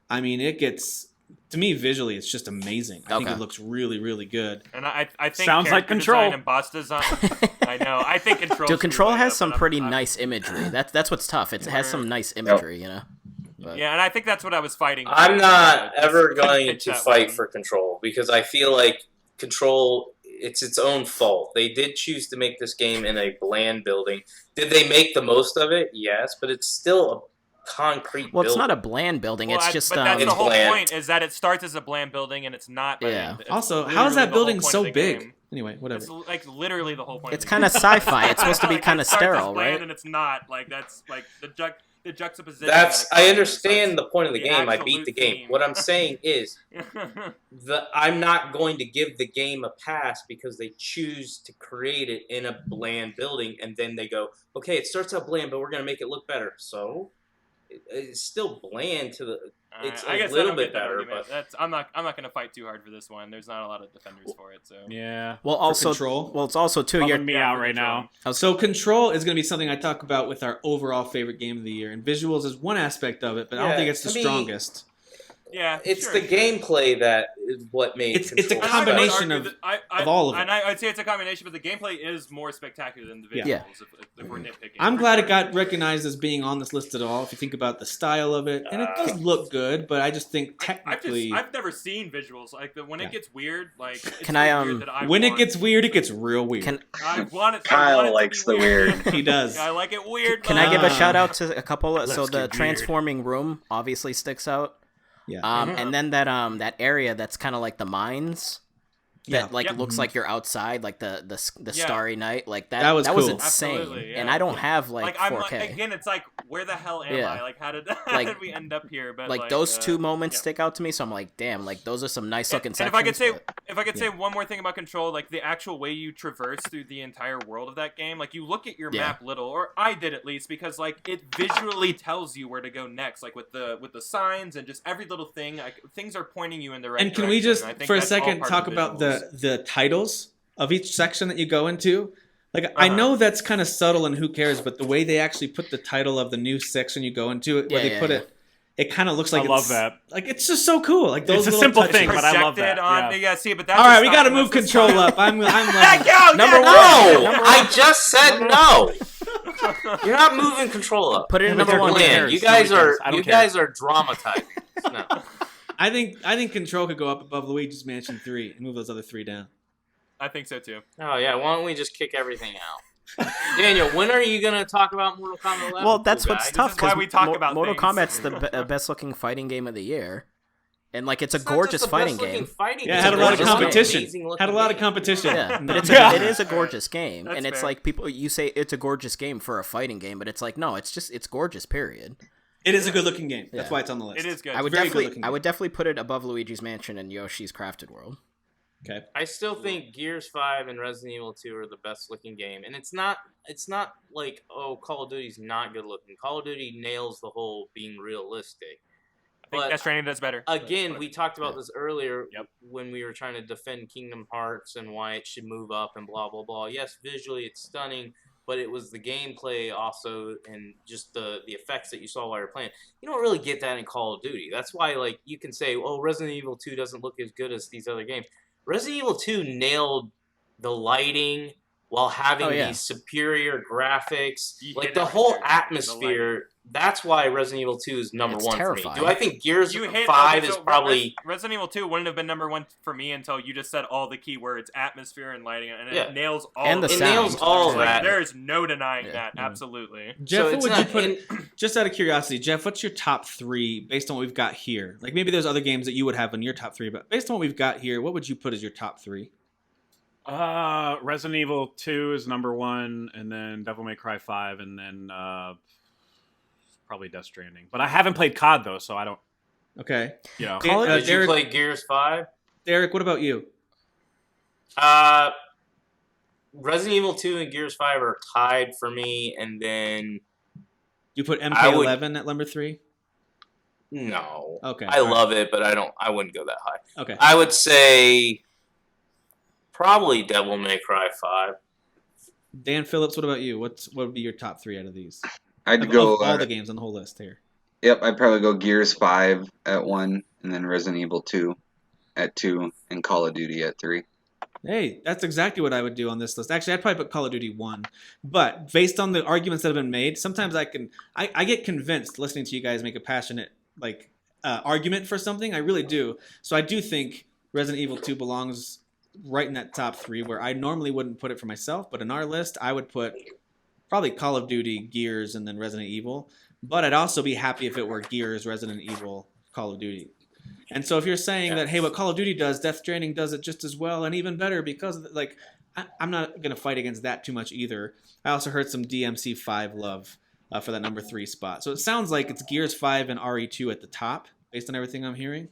I mean, it gets. To me, visually, it's just amazing. I think it looks really, really good. And I think sounds like character Control design and boss design. I know. I think Control. Dude, Control has some pretty nice imagery. That's what's tough. It has some nice imagery, you know. But. Yeah, and I think that's what I was fighting. I'm not ever going pick to that fight one. for Control because I feel like Control, it's its own fault. They did choose to make this game in a bland building. Did they make the most of it? Yes, but it's still a concrete Well, building. it's not a bland building. Well, it's just but that's the it's whole bland. point is that it starts as a bland building and it's not. Yeah. It's Also, literally how is that the whole building point so of the big? game. Anyway, whatever. It's like literally the whole point. It's of the kind game. of sci-fi. It's supposed to be Like, kind it of starts as sterile, bland right? And it's not like that's like the juxtaposition. That's that it I causes. understand the point of the the game. I beat absolute the game. theme. What I'm saying is I'm not going to give the game a pass because they choose to create it in a bland building and then they go, okay, it starts out bland, but we're going to make it look better. So it's still bland to the. It's I a guess I little don't bit get that better, argument. but I'm not going to fight too hard for this one. There's not a lot of defenders for it. So Yeah. Well, also, Control? well, it's also too. Bumming me out for right Control. now. So Control is going to be something I talk about with our overall favorite game of the year, and visuals is one aspect of it, but I don't Yeah, think it's the to me, strongest. yeah, it's sure. the gameplay that is what made It's a Control And I would combination argue of that all of it. And I'd say it's a combination, but the gameplay is more spectacular than the visuals. Yeah. If we're nitpicking. I'm For glad sure. it got recognized as being on this list at all. If you think about the style of it, and it does look good, but I just think technically, I've never seen visuals like when it gets weird. Like it's Can I, so weird that I when it want- gets weird, it gets real weird. Can I want it. I Kyle want it to likes be the weird. He does. I like it weird. Can I give a Ah. shout out to a couple? So Let's the get transforming room obviously sticks out. Yeah. And then that area that's kind of like the mines. That Yeah. like Yep. looks like you're outside, like the Yeah. Starry Night, like that. That was cool. insane, Absolutely, and yeah. I don't have like I'm 4K. like, again, it's like where the hell am Yeah. I? Like how did Like- did we end up here? But like those two moments yeah. stick out to me, so I'm like, damn, like those are some nice looking And sections. if I could say, but- if I could say one more thing about Control, like the actual way you traverse through the entire world of that game, like you look at your Yeah. map little, or I did at least, because like it visually tells you where to go next, like with the signs and just every little thing, like things are pointing you in the right And direction. can we just, I think for a that's all second, part talk of about visuals. the titles of each section that you go into? Like, I know that's kind of subtle and who cares, but the way they actually put the title of the new section you go into, where Yeah, they yeah, put yeah. it kind of looks like I love that. Like, it's just so cool. Like those It's a little simple touches. thing, but I love that. Projected on, Yeah. yeah. See, but that's All right, just we not- got to that's move the Control style. up. I'm loving Number no, I just said no. You're not moving Control up. Put it in But number they're one. bland. Man, cares? you guys Nobody are cares. I don't you care. guys are dramatizing. No. I think Control could go up above Luigi's Mansion 3 and move those other three down. I think so too. Oh yeah, why don't we just kick everything out? Daniel, when are you gonna talk about Mortal Kombat 11? Well, that's cool what's guy? tough This is why because we talk about Mortal things. Kombat's the best looking fighting game of the year, and like it's a It's not gorgeous just the fighting best-looking game. fighting Yeah, it game, had a it's lot of just an competition. amazing-looking Had a lot of game. competition. Yeah, but Yeah. it is a gorgeous game, That's and it's fair. like people you say it's a gorgeous game for a fighting game, but it's like no, it's gorgeous. Period. It is a good looking game. That's Yeah. why it's on the list. It is good. I would Very definitely good-looking I would definitely put it above Luigi's Mansion and Yoshi's Crafted World. Okay. I still think Gears 5 and Resident Evil 2 are the best looking game. And it's not like, oh, Call of Duty's not good looking. Call of Duty nails the whole being realistic. I think But Death Stranding does better. again, we talked about this earlier Yep. when we were trying to defend Kingdom Hearts and why it should move up and blah, blah, blah. Yes, visually it's stunning, but it was the gameplay also and just the effects that you saw while you're playing. You don't really get that in Call of Duty. That's why like you can say, oh, Resident Evil 2 doesn't look as good as these other games. Resident Evil 2 nailed the lighting while having these superior graphics. Like the whole atmosphere. That's why Resident Evil 2 is number one terrifying. for me. Do I think Gears 5 is probably... Resident Evil 2 wouldn't have been number one for me until you just said all the keywords, atmosphere and lighting, and it nails all and of the it. sound. It nails all of that. There is no denying that, absolutely. Jeff, So what would you put, just out of curiosity, Jeff, what's your top 3 based on what we've got here? Like maybe there's other games that you would have in your top 3, but based on what we've got here, what would you put as your top 3? Resident Evil 2 is number 1, and then Devil May Cry 5, and then probably Death Stranding. But I haven't played COD though, so I don't. Okay. You know. Did you play Gears 5? Derek, what about you? Resident Evil 2 and Gears 5 are tied for me, and then You put MK11 at number 3? No. Okay. I love it, but I wouldn't go that high. Okay. I would say probably Devil May Cry 5. Dan Phillips, what about you? What would be your top 3 out of these? I'd go of all the games on the whole list here. Yep, I'd probably go Gears 5 at 1, and then Resident Evil 2 at 2, and Call of Duty at 3. Hey, that's exactly what I would do on this list. Actually, I'd probably put Call of Duty 1. But based on the arguments that have been made, sometimes I get convinced listening to you guys make a passionate argument for something. I really do. So I do think Resident Evil 2 belongs right in that top 3 where I normally wouldn't put it for myself. But in our list, I would put probably Call of Duty, Gears, and then Resident Evil. But I'd also be happy if it were Gears, Resident Evil, Call of Duty. And so if you're saying that, hey, what Call of Duty does, Death Stranding does it just as well and even better because, I'm not going to fight against that too much either. I also heard some DMC5 love for that number 3 spot. So it sounds like it's Gears 5 and RE2 at the top, based on everything I'm hearing.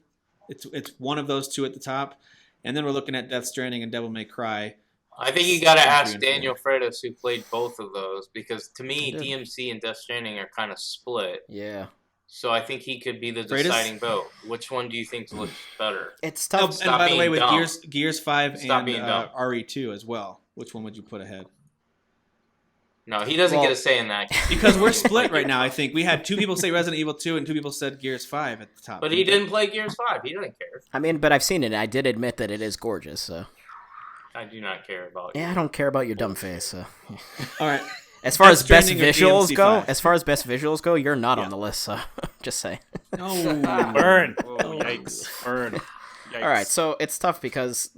It's one of those 2 at the top. And then we're looking at Death Stranding and Devil May Cry. I think you got to ask Daniel Freitas, who played both of those, because to me, DMC and Death Stranding are kind of split. Yeah. So I think he could be the deciding vote. Which one do you think looks better? It's tough. And by the way, with Gears 5 and RE2 as well, which one would you put ahead? No, he doesn't get a say in that. Because we're split right now, I think. We had 2 people say Resident Evil 2 and 2 people said Gears 5 at the top. But he didn't play Gears 5. He doesn't care. I mean, but I've seen it. I did admit that it is gorgeous, so. I do not care about I don't care about your dumb face, so. All right. As far as best visuals go, you're not on the list, so just say. No. Burn. Whoa, yikes. Burn. Yikes. All right, so it's tough because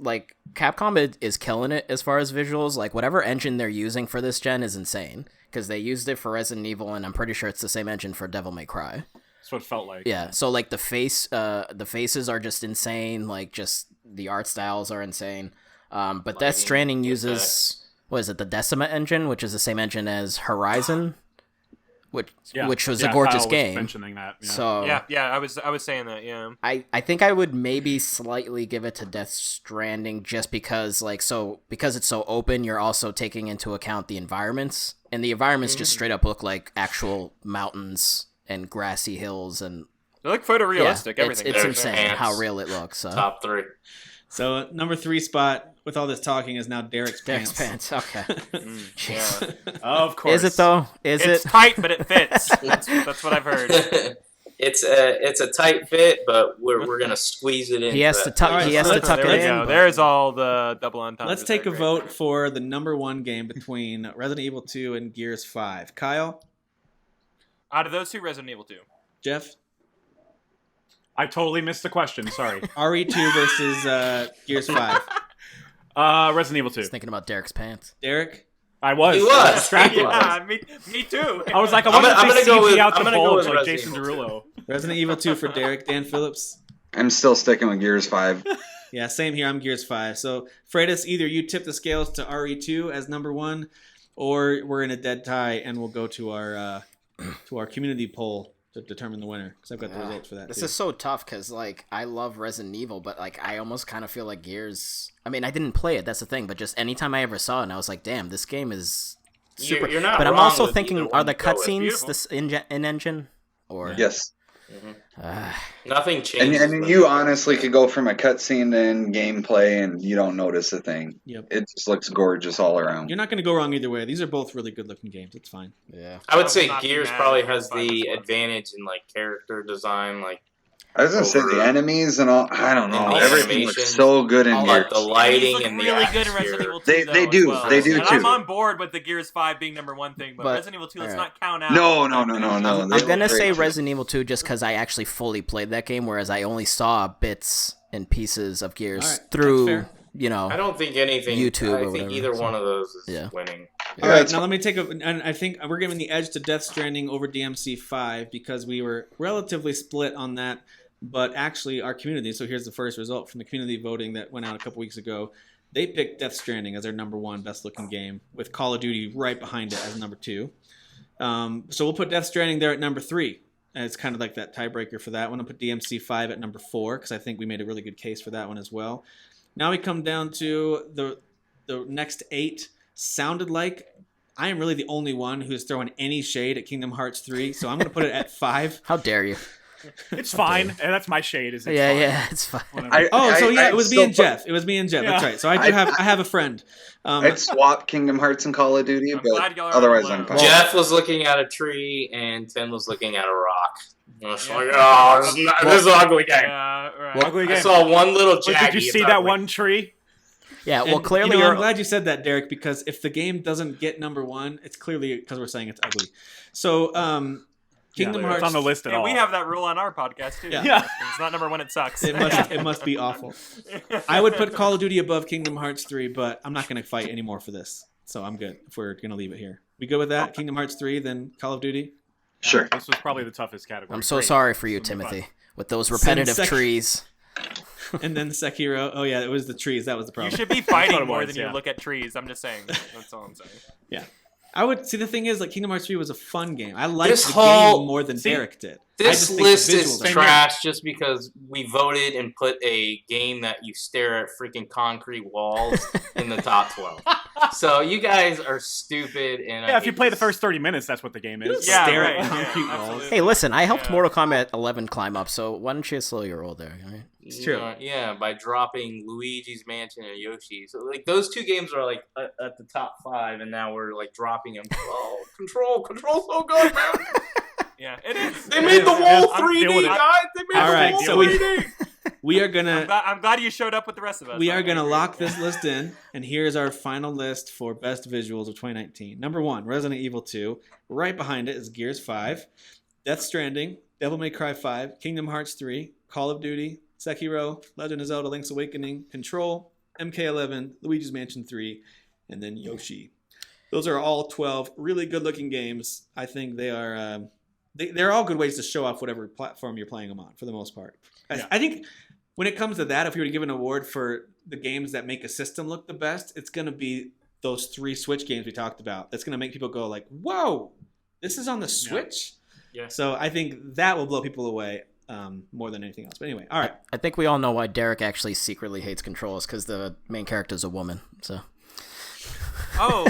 Capcom is killing it as far as visuals. Whatever engine they're using for this gen is insane because they used it for Resident Evil, and I'm pretty sure it's the same engine for Devil May Cry. That's what it felt like. Yeah, so the faces are just insane. Just the art styles are insane. But Death Stranding uses what is it? The Decima engine, which is the same engine as Horizon. Which was a gorgeous Kyle game. Was mentioning that. Yeah. So I was saying that. Yeah. I think I would maybe slightly give it to Death Stranding just because because it's so open, you're also taking into account the environments, and the environments just straight up look like actual mountains and grassy hills, and they look photorealistic. Everything. It's insane how real it looks. So. Top 3. So number 3 spot with all this talking is now Derek's pants. Okay. Yeah. Of course. Is it though? It's tight, but it fits. That's what I've heard. It's a tight fit, but we're gonna squeeze it in. He has to tuck. He has to tuck it in. Go. There's all the double entendres. Let's take a vote for the number 1 game between Resident Evil 2 and Gears 5. Kyle? Out of those 2, Resident Evil 2. Jeff? I totally missed the question. Sorry. RE2 versus Gears 5. Resident Evil 2. I was thinking about Derek's pants. Derek? I was. He was. Distracted. Yeah, me too. I was like, I wonder if they CG out the bulge like Resident Jason Evil Derulo. Resident Evil 2 for Derek. Dan Phillips? I'm still sticking with Gears 5. Yeah, same here. I'm Gears 5. So, Freitas, either you tip the scales to RE2 as number 1, or we're in a dead tie and we'll go to our community poll to determine the winner, because I've got the results for that. This too. is so tough because I love Resident Evil, but I almost kind of feel like Gears. I mean, I didn't play it. That's the thing. But just anytime I ever saw it, and I was like, damn, this game is super. You're not but I'm wrong also with thinking, either are one the to go with. cutscenes this in engine or Yes. Nothing changes. And you honestly could go from a cutscene to end gameplay and you don't notice a thing. Yep. It just looks gorgeous all around. You're not going to go wrong either way. These are both really good looking games. It's fine. Yeah. I would say not be Gears mad probably if has it's fine the as well. advantage in like character design, like I was gonna say the enemies and all. I don't know. And the Everything animations, looks so good in all Gears. like the lighting Look and the really good in atmosphere. Resident Evil 2. They though, do. as well. They do and too. I'm on board with the Gears 5 being number one thing, but Resident Evil 2 let's not count out. No. I'm They gonna look say great. Resident Evil 2 just because I actually fully played that game, whereas I only saw bits and pieces of Gears All right, that's through, fair. I don't think anything. YouTube I or think whatever, either so. one of those is Yeah. winning. All right, now let me take and I think we're giving the edge to Death Stranding over DMC 5 because we were relatively split on that. But actually, our community, so here's the first result from the community voting that went out a couple weeks ago. They picked Death Stranding as their number one best looking game, with Call of Duty right behind it as number 2. So we'll put Death Stranding there at number 3. And it's kind of like that tiebreaker for that one. I'll put DMC 5 at number 4 because I think we made a really good case for that one as well. Now we come down to the next 8. Sounded like I am really the only one who's throwing any shade at Kingdom Hearts 3, so I'm going to put it at 5. How dare you? It's fine, and that's my shade. It's fine. It's fine. It was me and Jeff. It was me and Jeff. Yeah. That's right. So I have a friend. I'd swap Kingdom Hearts and Call of Duty, but glad y'all are otherwise alone. I'm fine. Jeff was looking at a tree, and Tim was looking at a rock. I was like, oh, this is an ugly game. Yeah, right. Ugly I game. saw one little But jaggy. did you it's see that ugly. one tree? Yeah, well, And, clearly I'm glad you said that, Derek, because if the game doesn't get number 1, it's clearly because we're saying it's ugly. So, Kingdom Hearts. It's on the list at Yeah, all. we have that rule on our podcast too. Yeah. If it's not number one, it sucks. It must be awful. I would put Call of Duty above Kingdom Hearts 3, but I'm not going to fight anymore for this. So I'm good if we're going to leave it here. We good with that? Kingdom Hearts 3, then Call of Duty? Sure. This was probably the toughest category. I'm so Great. sorry for you, This will be fun. Timothy, with those repetitive Sek- trees. And then Sekiro. Oh, yeah, it was the trees. That was the You problem. should be That's what fighting it more was, than yeah. you look at trees. I'm just saying. That's all I'm saying. Yeah. I would see the thing is like Kingdom Hearts 3 was a fun game. I liked This the whole- game more than Derek did. I This just think the list visuals is are- trash just because we voted and put a game that you stare at freaking concrete walls in the top 12. So you guys are stupid. And Yeah, if you play the first 30 minutes, that's what the game is. Yeah, Stare right. at concrete Yeah, walls. absolutely. Hey, listen, I helped Mortal Kombat 11 climb up, so why don't you slow your roll there? All right? It's true. Yeah, by dropping Luigi's Mansion and Yoshi. So like those two games are like at the top 5, and now we're like dropping them. Oh, Control's so good, man. Yeah, it is. They made the wall I'm 3D, feeling it. guys. They made All the right, wall so 3D. we are gonna I'm glad you showed up with the rest of us. we are gonna lock this list in, and here's our final list for best visuals of 2019. Number 1, Resident Evil 2. Right behind it is Gears 5, Death Stranding, Devil May Cry 5, Kingdom Hearts 3, Call of Duty, Sekiro, Legend of Zelda: Link's Awakening, Control, MK11, Luigi's Mansion 3, and then Yoshi. Those are all 12 really good-looking games. I think they are. They're all good ways to show off whatever platform you're playing them on, for the most part. Yeah. I think when it comes to that, if we were to give an award for the games that make a system look the best, it's going to be those 3 Switch games we talked about. That's going to make people go like, "Whoa, this is on the Switch!" Yeah. So I think that will blow people away more than anything else. But anyway, all right. I think we all know why Derek actually secretly hates Controls, because the main character is a woman. So. Oh.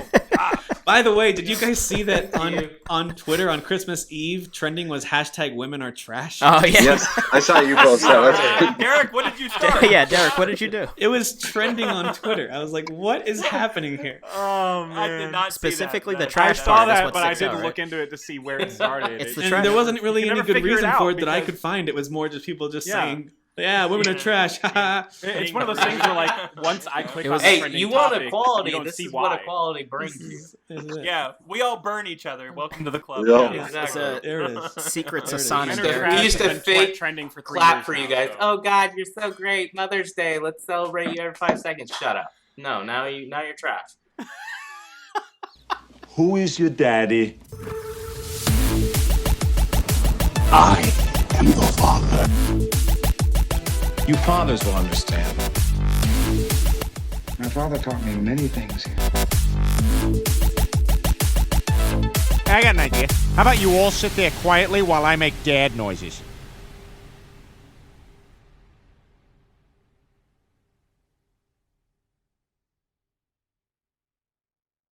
By the way, did you guys see that on Twitter on Christmas Eve trending was #WomenAreTrash? Oh yeah. Yes, I saw you post that. Derek, what did you start? Yeah, Derek, what did you do? It was trending on Twitter. I was like, "What is happening here?" Oh, man. I did not Specifically see the that. trash I part. saw That's that, what but I sticks out, didn't right? look into it to see where it started. It's the And trash. there wasn't really You any never good figure it reason out for it that I because- could find. It was more just people just Yeah. saying, "Yeah, women are trash." It's one of those things where, like, once I click on the Hey, trending you want topic, equality. you don't This see is why. what equality brings you. Yeah, we all burn each other. Welcome to the club. Yeah. Yeah. It's a There it is. Secrets There of it is. Son Men and are We Derek. trash used to has been fake trending for 3 Clap years for you now, guys. so. Oh God, you're so great. Mother's Day. Let's celebrate you every 5 seconds. Shut up. No, now you're trash. Who is your daddy? I am the father. You fathers will understand. My father taught me many things. I got an idea. How about you all sit there quietly while I make dad noises?